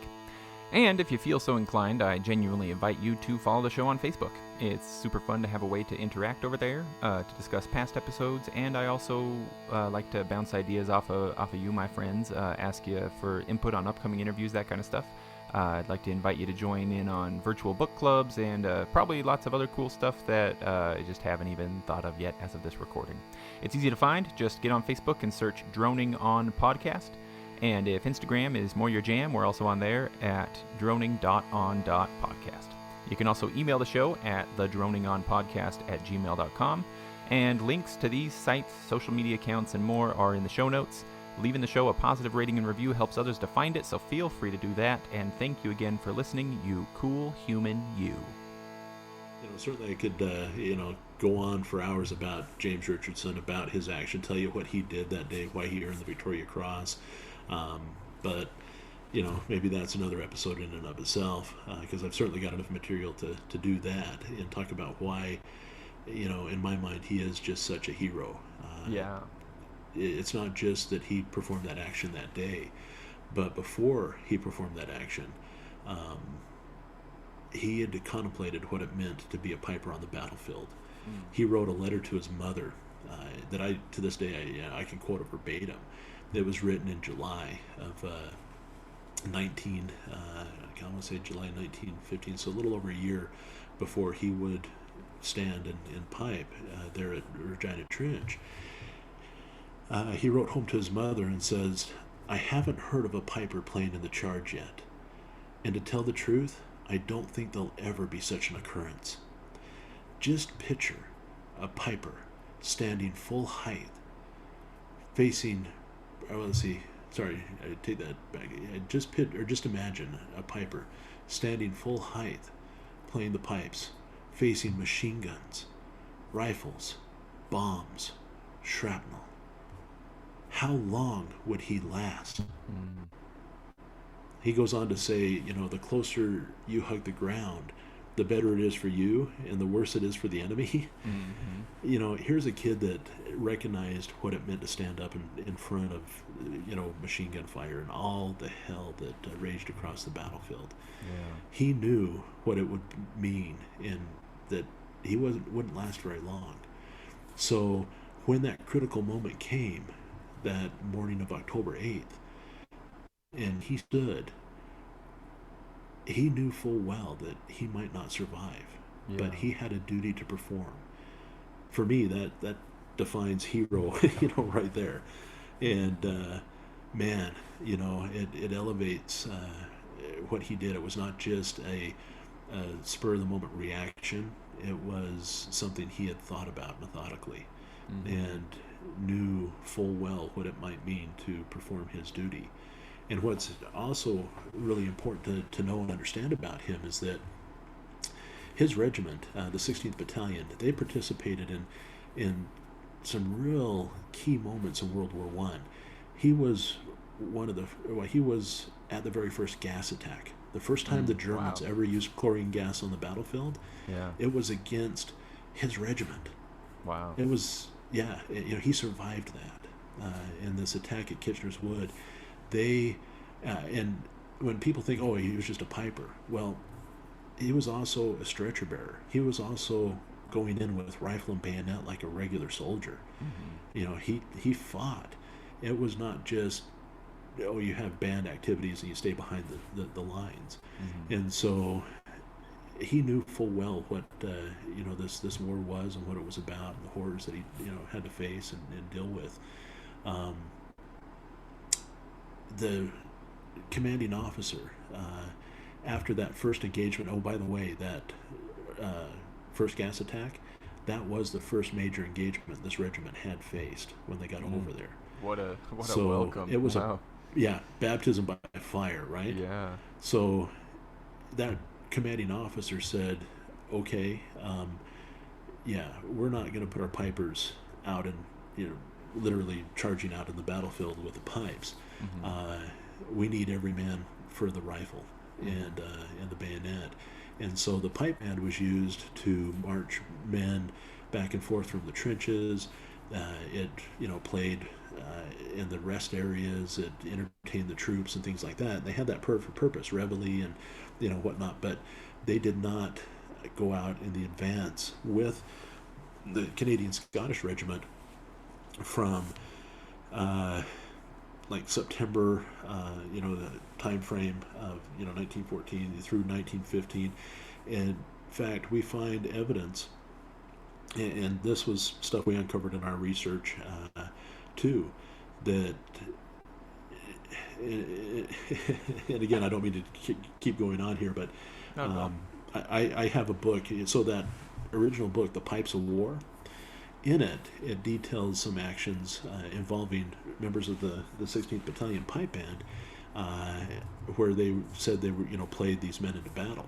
And if you feel so inclined, I genuinely invite you to follow the show on Facebook. It's super fun to have a way to interact over there, to discuss past episodes, and I also like to bounce ideas off of you, my friends, ask you for input on upcoming interviews, that kind of stuff. I'd like to invite you to join in on virtual book clubs and probably lots of other cool stuff that I just haven't even thought of yet as of this recording. It's easy to find. Just get on Facebook and search Droning On Podcast. And if Instagram is more your jam, we're also on there at droning.on.podcast. You can also email the show at thedroningonpodcast@gmail.com. And links to these sites, social media accounts, and more are in the show notes. Leaving the show a positive rating and review helps others to find it, so feel free to do that. And thank you again for listening, you cool human you. Certainly I could, go on for hours about James Richardson, about his action, tell you what he did that day, why he earned the Victoria Cross. But maybe that's another episode in and of itself, because I've certainly got enough material to do that and talk about why, in my mind, he is just such a hero. it's not just that he performed that action that day, but before he performed that action, um, he had contemplated what it meant to be a piper on the battlefield. Mm. He wrote a letter to his mother that I, to this day, I can quote it verbatim. It was written in July of 19, I want to say July 1915, so a little over a year before he would stand and pipe there at Regina Trench. He wrote home to his mother and says, "I haven't heard of a piper playing in the charge yet. And to tell the truth, I don't think there'll ever be such an occurrence. Just picture a piper standing full height, facing, let's see, sorry, I take that back. Just imagine a piper standing full height, playing the pipes, facing machine guns, rifles, bombs, shrapnel. How long would he last?" Mm. He goes on to say, the closer you hug the ground, the better it is for you, and the worse it is for the enemy. Mm-hmm. Here's a kid that recognized what it meant to stand up in front of, machine gun fire and all the hell that raged across the battlefield. Yeah. He knew what it would mean, and that he wouldn't last very long. So when that critical moment came, that morning of October 8th, and he stood, he knew full well that he might not survive, Yeah. but he had a duty to perform. For me, that defines hero, right there. And man, it elevates what he did. It was not just a spur of the moment reaction. It was something he had thought about methodically, Mm-hmm. and knew full well what it might mean to perform his duty. And what's also really important to know and understand about him is that his regiment, the 16th Battalion, they participated in some real key moments in World War One. He was he was at the very first gas attack. The first time the Germans Wow. ever used chlorine gas on the battlefield, Yeah. it was against his regiment. Wow. It was, yeah, he survived that in this attack at Kitchener's Wood. They, and when people think, oh, he was just a piper, well, he was also a stretcher bearer. He was also going in with rifle and bayonet like a regular soldier. Mm-hmm. He fought. It was not just, oh, you have band activities and you stay behind the lines. Mm-hmm. And so he knew full well what this war was and what it was about, and the horrors that he had to face and deal with. The commanding officer, after that first engagement, oh, by the way, that first gas attack, that was the first major engagement this regiment had faced when they got over there. What a So welcome. it was Wow. baptism by fire, right? Yeah. So that commanding officer said, okay, we're not going to put our pipers out and literally charging out in the battlefield with the pipes. Mm-hmm. We need every man for the rifle and the bayonet. And so the pipe band was used to march men back and forth from the trenches. It played in the rest areas. It entertained the troops and things like that. They had that purpose, reveille and whatnot. But they did not go out in the advance with the Canadian Scottish Regiment from like September, the time frame of 1914 through 1915. In fact, we find evidence, and this was stuff we uncovered in our research too, that, and again, I don't mean to keep going on here, but No. I have a book. So that original book, The Pipes of War, in it details some actions involving members of the 16th Battalion Pipe Band, where they said they were, played these men into battle.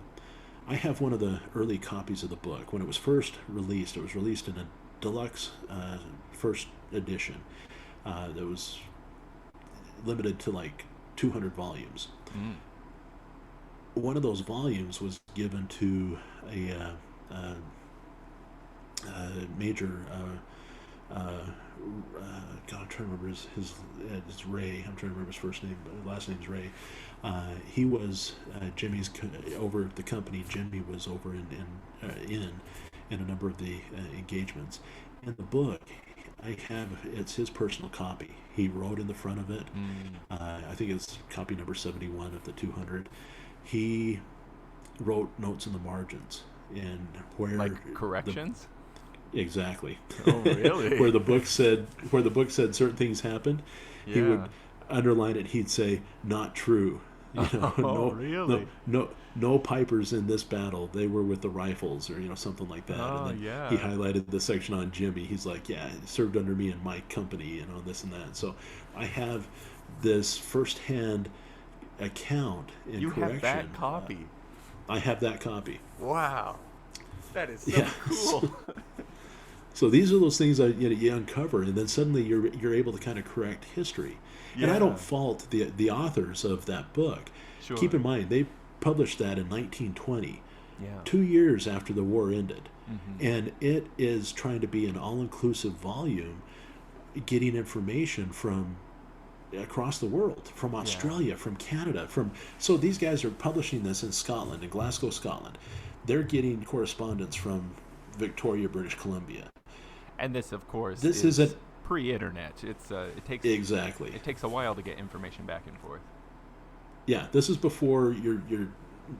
I have one of the early copies of the book. When it was first released, it was released in a deluxe first edition that was limited to like 200 volumes. Mm. One of those volumes was given to a major God, I'm trying to remember it's Ray. I'm trying to remember his first name, but last name's Ray. He was Jimmy's over at the company. Jimmy was over in a number of the engagements. In the book, it's his personal copy. He wrote in the front of it. I think it's copy number 71 of the 200. He wrote notes in the margins and where Like corrections? Exactly. Oh, really? where the book said certain things happened, he would underline it. He'd say, "Not true." Oh, really? No pipers in this battle. They were with the rifles, or something like that. Oh, and then yeah. he highlighted the section on Jimmy. He's like, "Yeah, he served under me in my company, this and that." So I have this firsthand account and You correction. have that copy. I have that copy. Wow. That is so cool. So these are those things that you uncover, and then suddenly you're able to kind of correct history. And I don't fault the authors of that book. Sure. Keep in mind, they published that in 1920, Yeah. 2 years after the war ended. Mm-hmm. And it is trying to be an all-inclusive volume, getting information from across the world, from Australia, from Canada, so these guys are publishing this in Scotland, in Glasgow, Scotland. They're getting correspondence from Victoria, British Columbia. And this, of course, This is isn't pre-internet. It takes exactly. It takes a while to get information back and forth. Yeah, this is before you're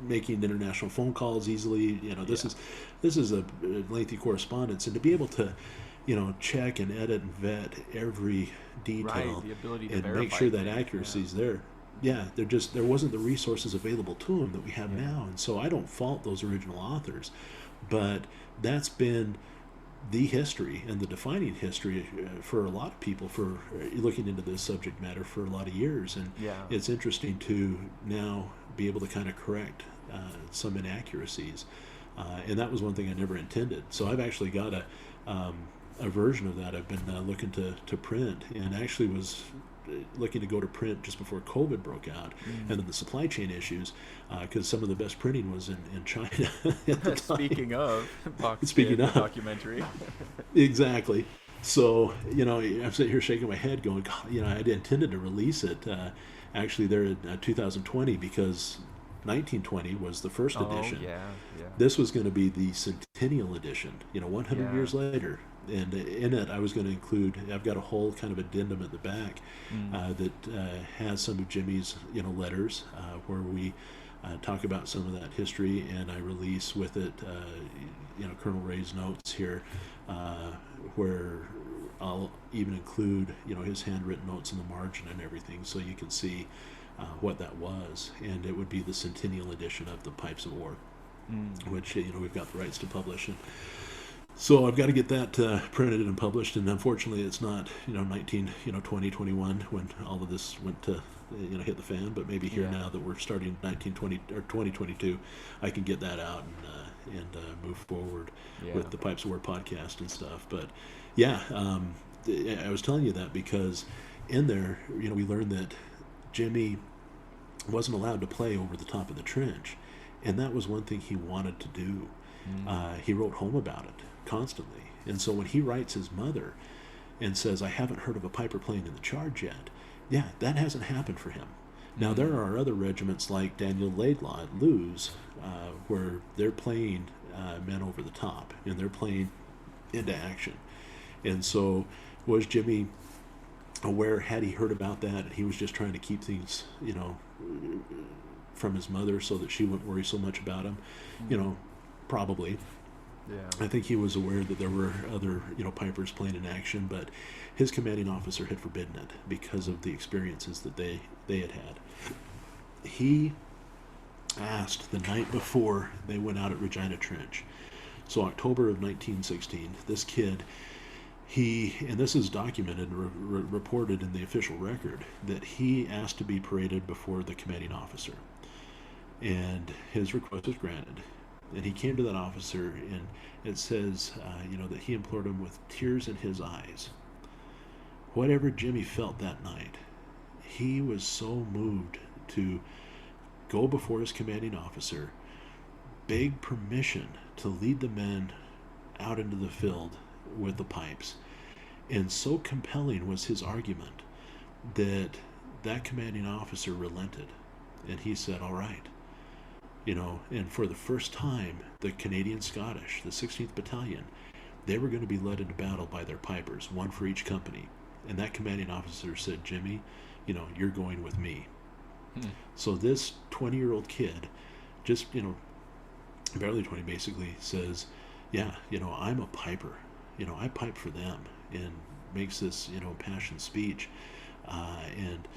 making international phone calls easily. This is a lengthy correspondence, and to be able to, check and edit and vet every detail, Right, the ability to and verify make sure that things, accuracy's there. Yeah, there wasn't the resources available to them that we have now, and so I don't fault those original authors, but that's been the history and the defining history for a lot of people for looking into this subject matter for a lot of years, and it's interesting to now be able to kind of correct some inaccuracies, and that was one thing I never intended. So I've actually got a version of that I've been looking to print, and actually was looking to go to print just before COVID broke out, and then the supply chain issues, because some of the best printing was in China at the time. Speaking of documentary. Exactly. So, I'm sitting here shaking my head going, God, I intended to release it actually there in 2020, because 1920 was the first edition. Yeah. This was going to be the centennial edition, 100 years later. And in it, I was going to include, I've got a whole kind of addendum at the back that has some of Jimmy's, letters where we talk about some of that history, and I release with it, Colonel Ray's notes here, where I'll even include, his handwritten notes in the margin and everything, so you can see what that was. And it would be the centennial edition of the Pipes of War, which, we've got the rights to publish. And so I've got to get that printed and published, and unfortunately it's not 2021 when all of this went to hit the fan, but maybe here now that we're starting 1920 or 2022, I can get that out and move forward with the Pipes of War podcast and stuff. But I was telling you that because in there we learned that Jimmy wasn't allowed to play over the top of the trench, and that was one thing he wanted to do. He wrote home about it constantly, and so when he writes his mother and says, I haven't heard of a piper playing in the charge yet, that hasn't happened for him. Now there are other regiments like Daniel Laidlaw at Lewes where they're playing men over the top, and they're playing into action. And so was Jimmy aware? Had he heard about that, and he was just trying to keep things from his mother so that she wouldn't worry so much about him? Probably. I think he was aware that there were other, pipers playing in action, but his commanding officer had forbidden it because of the experiences that they had had. He asked the night before they went out at Regina Trench, so October of 1916, this kid, and this is documented and reported in the official record, that he asked to be paraded before the commanding officer, and his request was granted. And he came to that officer, and it says, that he implored him with tears in his eyes. Whatever Jimmy felt that night, he was so moved to go before his commanding officer, beg permission to lead the men out into the field with the pipes, And so compelling was his argument that that commanding officer relented. And he said, all right. And for the first time, the Canadian Scottish, the 16th Battalion, they were going to be led into battle by their pipers, one for each company. And that commanding officer said, Jimmy, you're going with me. So this 20-year-old kid, just, barely 20 basically, says, yeah, I'm a piper. I pipe for them, and makes this, impassioned speech. And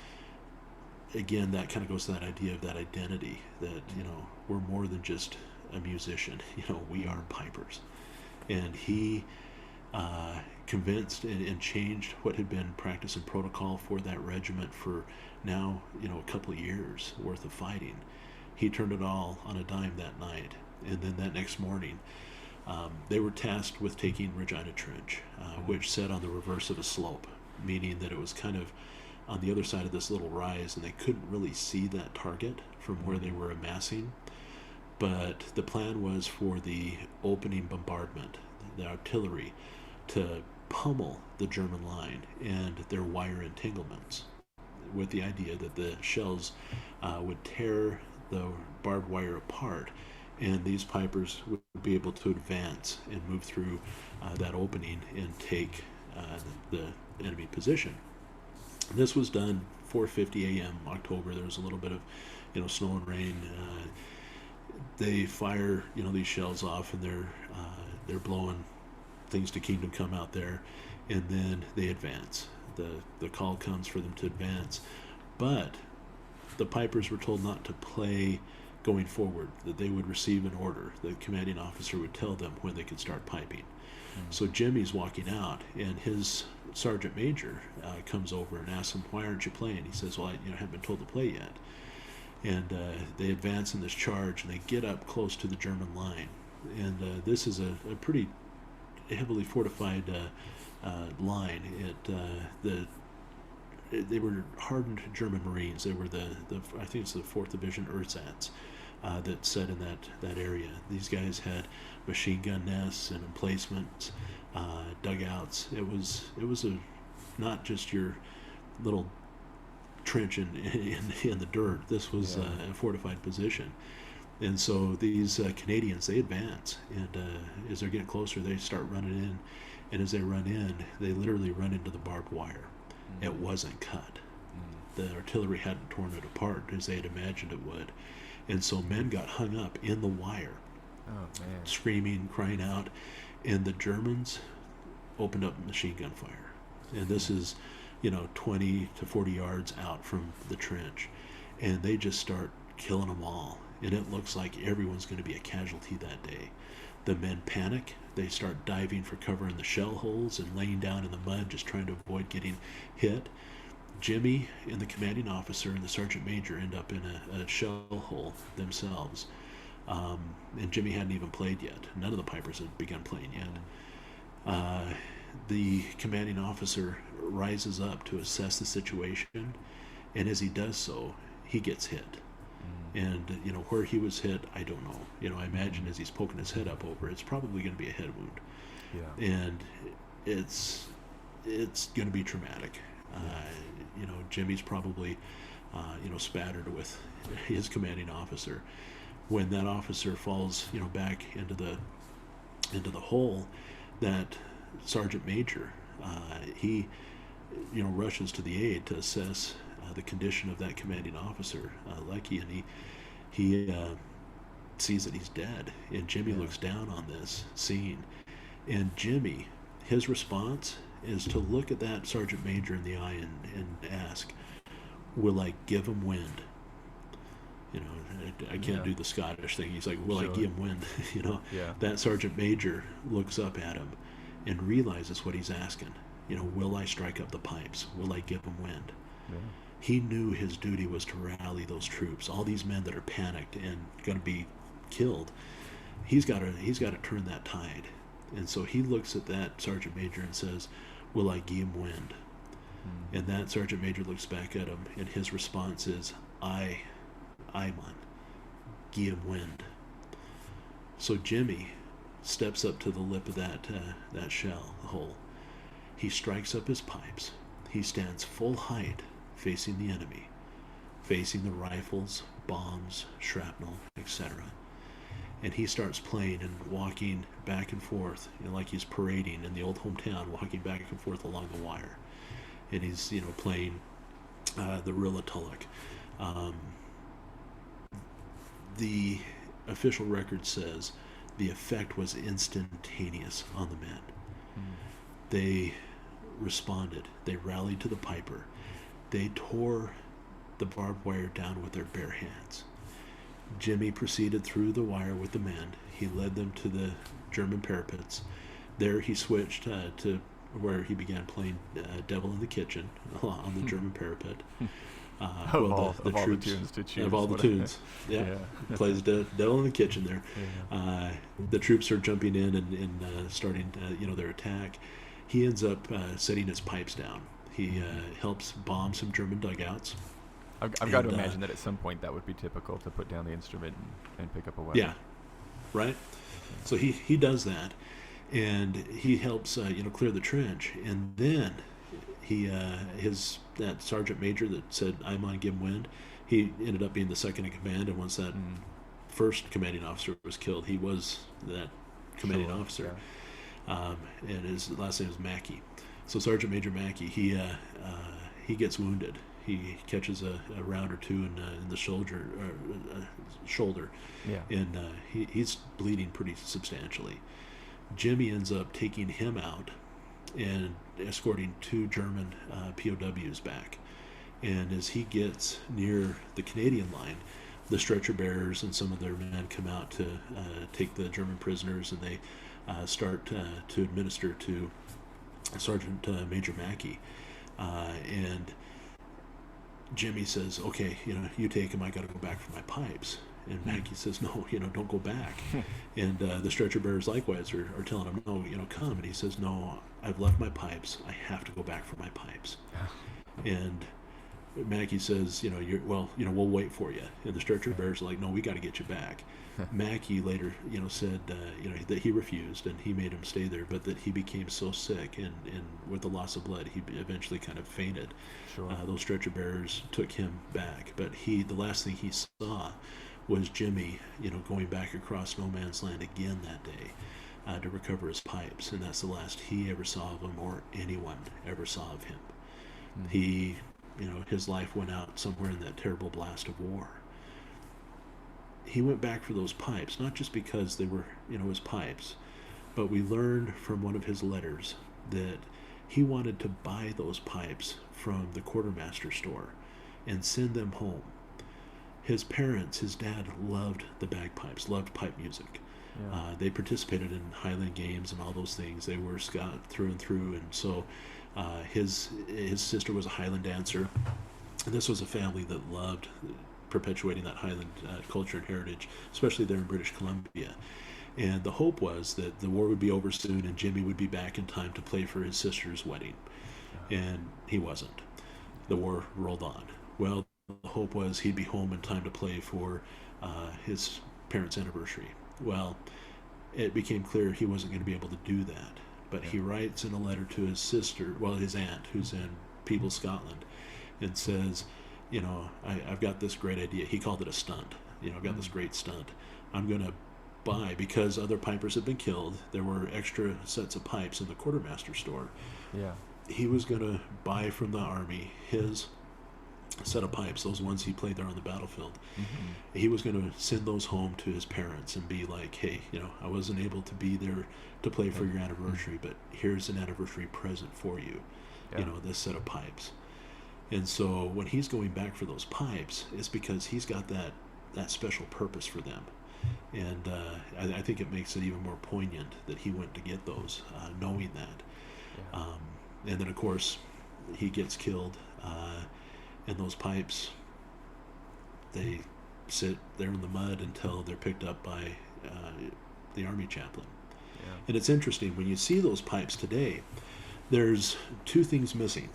again, that kind of goes to that idea of that identity that, we're more than just a musician. We are pipers. And he convinced and changed what had been practice and protocol for that regiment for now, a couple of years worth of fighting. He turned it all on a dime that night. And then that next morning, they were tasked with taking Regina Trench, which sat on the reverse of a slope, meaning that it was kind of on the other side of this little rise, and they couldn't really see that target from where they were amassing. But the plan was for the opening bombardment, the artillery, to pummel the German line and their wire entanglements, with the idea that the shells would tear the barbed wire apart, and these pipers would be able to advance and move through that opening and take the enemy position. This was done 4:50 a.m. October. There was a little bit of, snow and rain. They fire, these shells off, and they're blowing things to Kingdom Come out there, and then they advance. The call comes for them to advance, but the pipers were told not to play going forward, that they would receive an order. The commanding officer would tell them when they could start piping. So Jimmy's walking out, and his sergeant major comes over and asks him, why aren't you playing? He says, well, I haven't been told to play yet. And they advance in this charge, and they get up close to the German line. And this is a pretty heavily fortified line. They were hardened German Marines. They were I think it's the 4th Division Ersatz that set in that area. These guys had machine gun nests and emplacements, dugouts. It was not just your little trench in the dirt. This was a fortified position. And so these Canadians, they advance, and as they're getting closer, they start running in, and as they run in, they literally run into the barbed wire. It wasn't cut. The artillery hadn't torn it apart as they had imagined it would. And so men got hung up in the wire, screaming, crying out, and the Germans opened up machine gun fire. And this is, 20 to 40 yards out from the trench, and they just start killing them all. And it looks like everyone's going to be a casualty that day. The men panic. They start diving for cover in the shell holes and laying down in the mud, just trying to avoid getting hit. Jimmy and the commanding officer and the sergeant major end up in a shell hole themselves. And Jimmy hadn't even played yet. None of the pipers had begun playing yet. The commanding officer rises up to assess the situation, and as he does so, he gets hit. And, where he was hit, I don't know. I imagine as he's poking his head up over, it's probably going to be a head wound. Yeah. And it's going to be traumatic. Jimmy's probably, spattered with his commanding officer. When that officer falls, back into the hole, that sergeant major, he, rushes to the aid to assess the condition of that commanding officer, Lecky, and he sees that he's dead. And Jimmy looks down on this scene, and Jimmy, his response is to look at that sergeant major in the eye and ask, will I give him wind? I can't do the Scottish thing. He's like, will I give him wind? That sergeant major looks up at him and realizes what he's asking. Will I strike up the pipes? Will I give him wind? Yeah. He knew his duty was to rally those troops, all these men that are panicked and going to be killed. He's got to turn that tide. And so he looks at that sergeant major and says, will I give him wind? And that sergeant major looks back at him, and his response is, I man, give him wind. So Jimmy steps up to the lip of that shell hole. He strikes up his pipes. He stands full height, facing the enemy, facing the rifles, bombs, shrapnel, etc. And he starts playing and walking back and forth, like he's parading in the old hometown, walking back and forth along the wire. And he's, playing the Rilla Tulloch. The official record says the effect was instantaneous on the men. They responded. They rallied to the piper. They tore the barbed wire down with their bare hands. Jimmy proceeded through the wire with the men. He led them to the German parapets. There he switched to where he began playing Devil in the Kitchen on the German parapet. Of all the tunes to choose. Of all the tunes. Yeah. Plays Devil in the Kitchen there. Yeah. The troops are jumping in and starting their attack. He ends up setting his pipes down. He helps bomb some German dugouts. I've got to imagine that at some point that would be typical to put down the instrument and pick up a weapon. Yeah, right? So he does that, and he helps clear the trench, and then that sergeant major that said, "I'm on, give him wind," he ended up being the second in command, and once that first commanding officer was killed, he was that commanding officer. Yeah. And his last name was Mackey. So Sergeant Major Mackey, he gets wounded. He catches a round or two in the shoulder, yeah. And he's bleeding pretty substantially. Jimmy ends up taking him out and escorting 2 German POWs back. And as he gets near the Canadian line, the stretcher bearers and some of their men come out to take the German prisoners, and they start to administer to Sergeant Major Mackey. And Jimmy says, "Okay, you take him. I got to go back for my pipes." And Mackey says, "No, don't go back." And the stretcher bearers likewise are telling him, "No, come." And he says, "No, I've left my pipes. I have to go back for my pipes." And Mackey says, we'll wait for you." And the stretcher bearers are like, "No, we got to get you back." Mackey later, said, that he refused and he made him stay there, but that he became so sick and with the loss of blood, he eventually kind of fainted. Sure. Those stretcher bearers took him back, but the last thing he saw was Jimmy, going back across no man's land again that day to recover his pipes, and that's the last he ever saw of him or anyone ever saw of him. Mm-hmm. He, his life went out somewhere in that terrible blast of war. He went back for those pipes, not just because they were, his pipes, but we learned from one of his letters that he wanted to buy those pipes from the quartermaster store and send them home. His parents, his dad, loved the bagpipes, loved pipe music. Yeah. They participated in Highland games and all those things. They were Scot through and through, and so his sister was a Highland dancer. And this was a family that loved perpetuating that Highland culture and heritage, especially there in British Columbia. And the hope was that the war would be over soon and Jimmy would be back in time to play for his sister's wedding. And he wasn't. The war rolled on. Well, the hope was he'd be home in time to play for his parents' anniversary. Well, it became clear he wasn't going to be able to do that. But he writes in a letter to his sister, his aunt, who's in Peebles, Scotland, and says, I've got this great idea. He called it a stunt. I've got this great stunt. I'm going to buy, because other pipers had been killed, there were extra sets of pipes in the quartermaster store. Yeah. He was going to buy from the army his set of pipes, those ones he played there on the battlefield. Mm-hmm. He was going to send those home to his parents and be like, "Hey, I wasn't able to be there to play for your anniversary, but here's an anniversary present for you. Yeah. This set of pipes." And so when he's going back for those pipes, it's because he's got that special purpose for them. And I think it makes it even more poignant that he went to get those, knowing that. Yeah. And then, of course, he gets killed, and those pipes, they sit there in the mud until they're picked up by the army chaplain. Yeah. And it's interesting, when you see those pipes today, there's 2 things missing.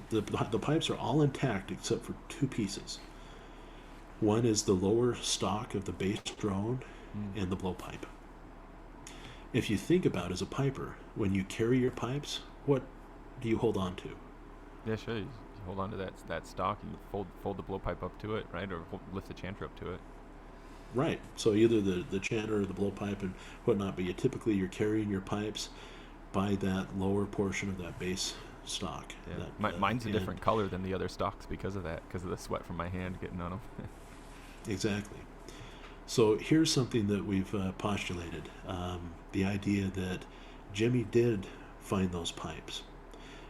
The pipes are all intact except for 2 pieces. One is the lower stalk of the bass drone and the blowpipe. If you think about, as a piper, when you carry your pipes, what do you hold on to? Yeah, sure. You hold on to that stalk and fold the blowpipe up to it, right, or lift the chanter up to it. Right. So either the chanter or the blowpipe and whatnot, but you're carrying your pipes by that lower portion of that base stock. Yeah, That mine's a different color than the other stalks because of that, because of the sweat from my hand getting on them. exactly. So here's something that we've postulated: the idea that Jimmy did find those pipes,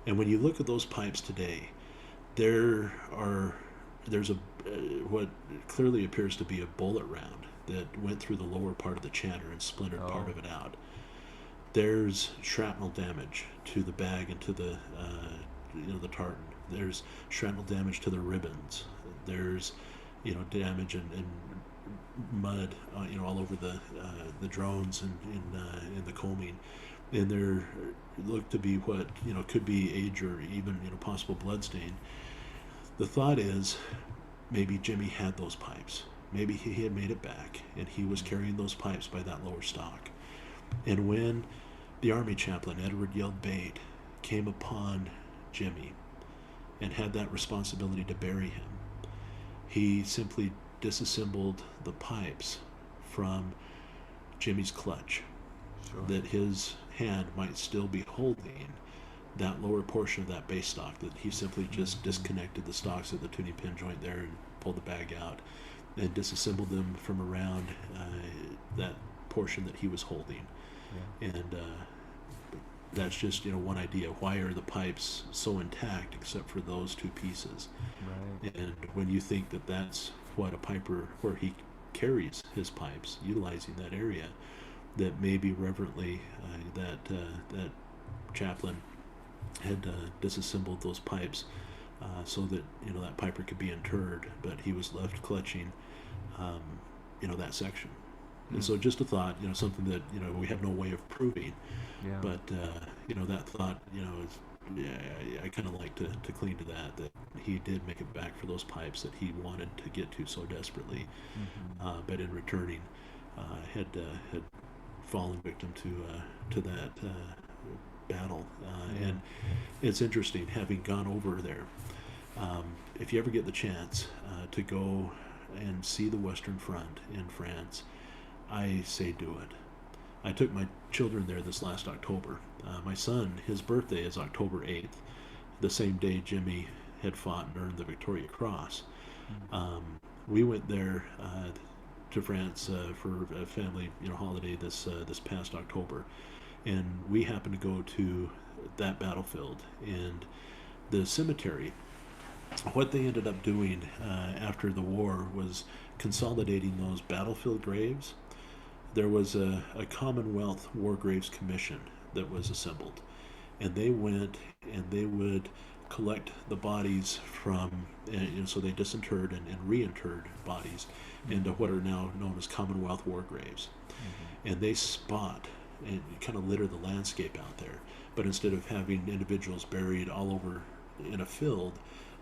and when you look at those pipes today, there are there's a what clearly appears to be a bullet round that went through the lower part of the chanter and splintered part of it out. There's shrapnel damage to the bag and to the the tartan. There's shrapnel damage to the ribbons. There's damage and mud all over the drones and in the combing, and there look to be what could be age or even possible bloodstain. The thought is maybe Jimmy had those pipes. Maybe he had made it back and he was carrying those pipes by that lower stock. And when the army chaplain, Edward Yeld Bate, came upon Jimmy and had that responsibility to bury him, he simply disassembled the pipes from Jimmy's clutch, Sure. that his hand might still be holding that lower portion of that base stock, that he simply just disconnected the stocks at the tuning pin joint there and pulled the bag out and disassembled them from around that portion that he was holding. Yeah. And that's just one idea. Why are the pipes so intact except for those two pieces? Right. And when you think that that's what a piper, where he carries his pipes, utilizing that area, that maybe reverently that chaplain had disassembled those pipes so that that piper could be interred, but he was left clutching that section. And so just a thought, something that we have no way of proving, Yeah. but that thought is, yeah, I kind of like to cling to that he did make it back for those pipes that he wanted to get to so desperately, but in returning had fallen victim to that battle. And it's interesting, having gone over there, if you ever get the chance to go and see the Western Front in France, I say do it. I took my children there this last October. My son, his birthday is October 8th, the same day Jimmy had fought and earned the Victoria Cross. We went there to France for a family holiday this past October, and we happened to go to that battlefield and the cemetery. What they ended up doing after the war was consolidating those battlefield graves. There was a Commonwealth War Graves Commission that was assembled, and they went and they would collect the bodies from, so they disinterred and reinterred bodies into what are now known as Commonwealth War Graves. And they spot and kind of litter the landscape out there, but instead of having individuals buried all over in a field,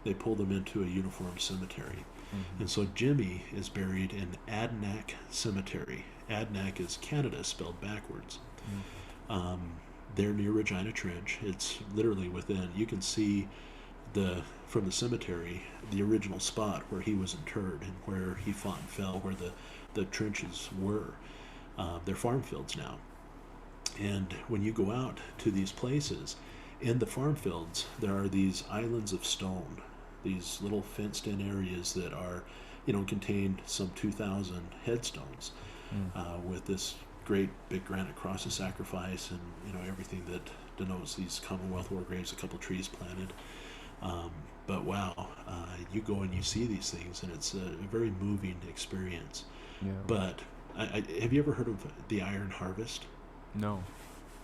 they pull them into a uniform cemetery. And so Jimmy is buried in Adnac Cemetery. Adnac is Canada spelled backwards. They're near Regina Trench. It's literally within, you can see from the cemetery the original spot where he was interred and where he fought and fell, where the trenches were. They're farm fields now. And when you go out to these places, in the farm fields, there are these islands of stone, these little fenced-in areas that are, contain some 2,000 headstones with this great big granite cross of sacrifice and, everything that denotes these Commonwealth War Graves, a couple trees planted. But wow, you go and you see these things, and it's a very moving experience. Yeah. But have you ever heard of the Iron Harvest? No.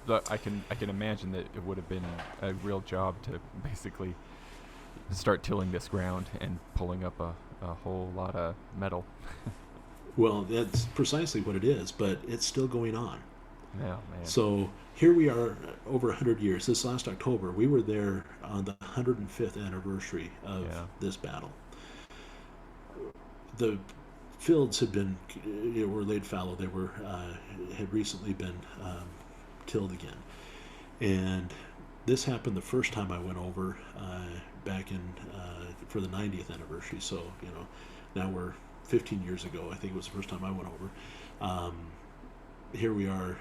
But I can imagine that it would have been a real job to basically start tilling this ground and pulling up a whole lot of metal. Well, that's precisely what it is, but it's still going on. Yeah, man. So here we are over 100 years. This last October, we were there on the 105th anniversary of this battle. The fields had been, were laid fallow. They had recently been tilled again. And this happened the first time I went over back in for the 90th anniversary. So now we're 15 years ago. I think it was the first time I went over. Here we are,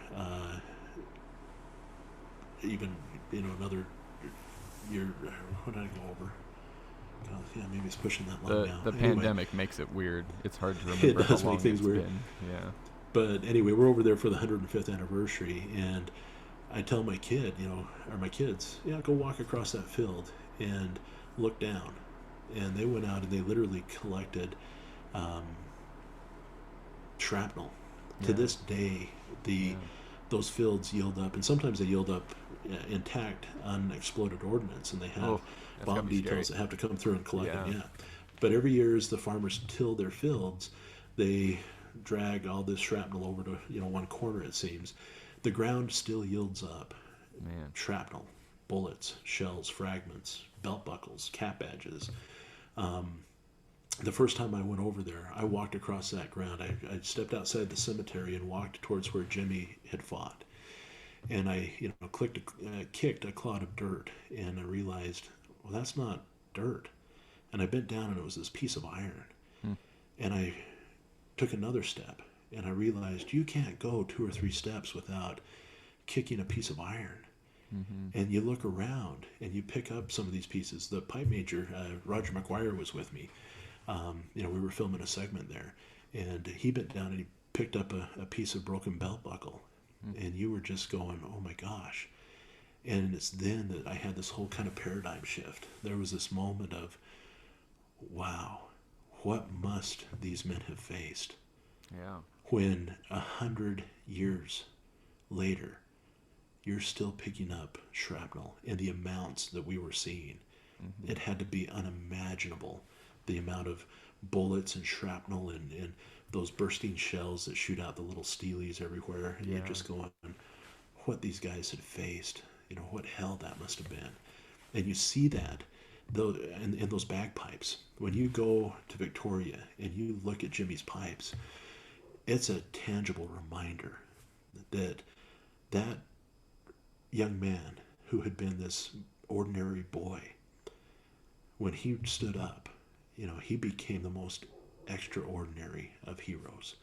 even another year. What did I go over? God, yeah, maybe it's pushing that long now. The Anyway, pandemic makes it weird. It's hard to remember it does how long make things it's weird. been. Yeah. But anyway, we're over there for the 105th anniversary, and I tell my kid, or my kids, go walk across that field and look down. And they went out and they literally collected shrapnel. To this day, those fields yield up, and sometimes they yield up intact, unexploded ordnance, and they have bomb details that have to come through and collect them. Yeah. But every year, as the farmers till their fields, they drag all this shrapnel over to one corner. It seems the ground still yields up shrapnel, bullets, shells, fragments, belt buckles, cap badges. The first time I went over there, I walked across that ground. I stepped outside the cemetery and walked towards where Jimmy had fought. And I, kicked a clod of dirt, and I realized, well, that's not dirt. And I bent down, and it was this piece of iron. And I took another step, and I realized you can't go 2 or 3 steps without kicking a piece of iron. And you look around, and you pick up some of these pieces. The pipe major, Roger McGuire, was with me. We were filming a segment there, and he bent down and he picked up a piece of broken belt buckle, and you were just going, oh my gosh. And it's then that I had this whole kind of paradigm shift. There was this moment of, wow, what must these men have faced? Yeah. When 100 years later, you're still picking up shrapnel in the amounts that we were seeing. It had to be unimaginable, the amount of bullets and shrapnel and those bursting shells that shoot out the little steelies everywhere. And you're just going, what these guys had faced, what hell that must have been. And you see that though in those bagpipes. When you go to Victoria and you look at Jimmy's pipes, it's a tangible reminder that that young man who had been this ordinary boy, when he stood up, he became the most extraordinary of heroes,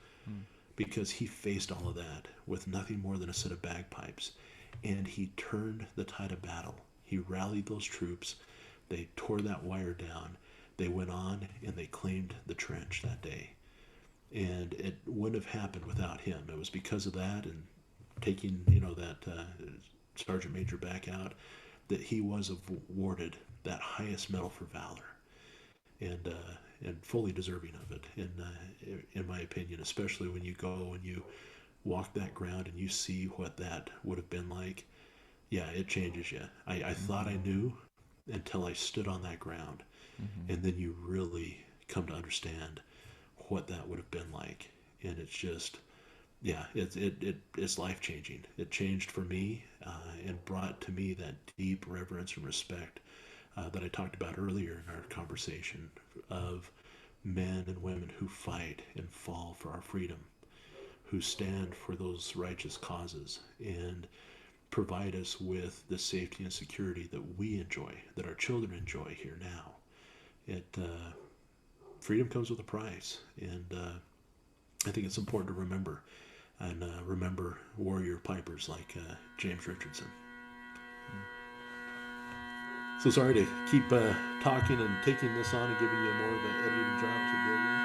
because he faced all of that with nothing more than a set of bagpipes, and he turned the tide of battle. He rallied those troops. They tore that wire down. They went on and they claimed the trench that day. And it wouldn't have happened without him. It was because of that, and taking that sergeant major back out, that he was awarded that highest medal for valor, and fully deserving of it. In my opinion, especially when you go and you walk that ground and you see what that would have been like. Yeah, it changes you. I thought I knew until I stood on that ground, and then you really come to understand what that would have been like. And it's just, it's life changing. It changed for me, and brought to me that deep reverence and respect that I talked about earlier in our conversation, of men and women who fight and fall for our freedom, who stand for those righteous causes and provide us with the safety and security that we enjoy, that our children enjoy here now. Freedom comes with a price, and I think it's important to remember, and remember warrior pipers like James Richardson. So sorry to keep talking and taking this on and giving you more of an editing job to do.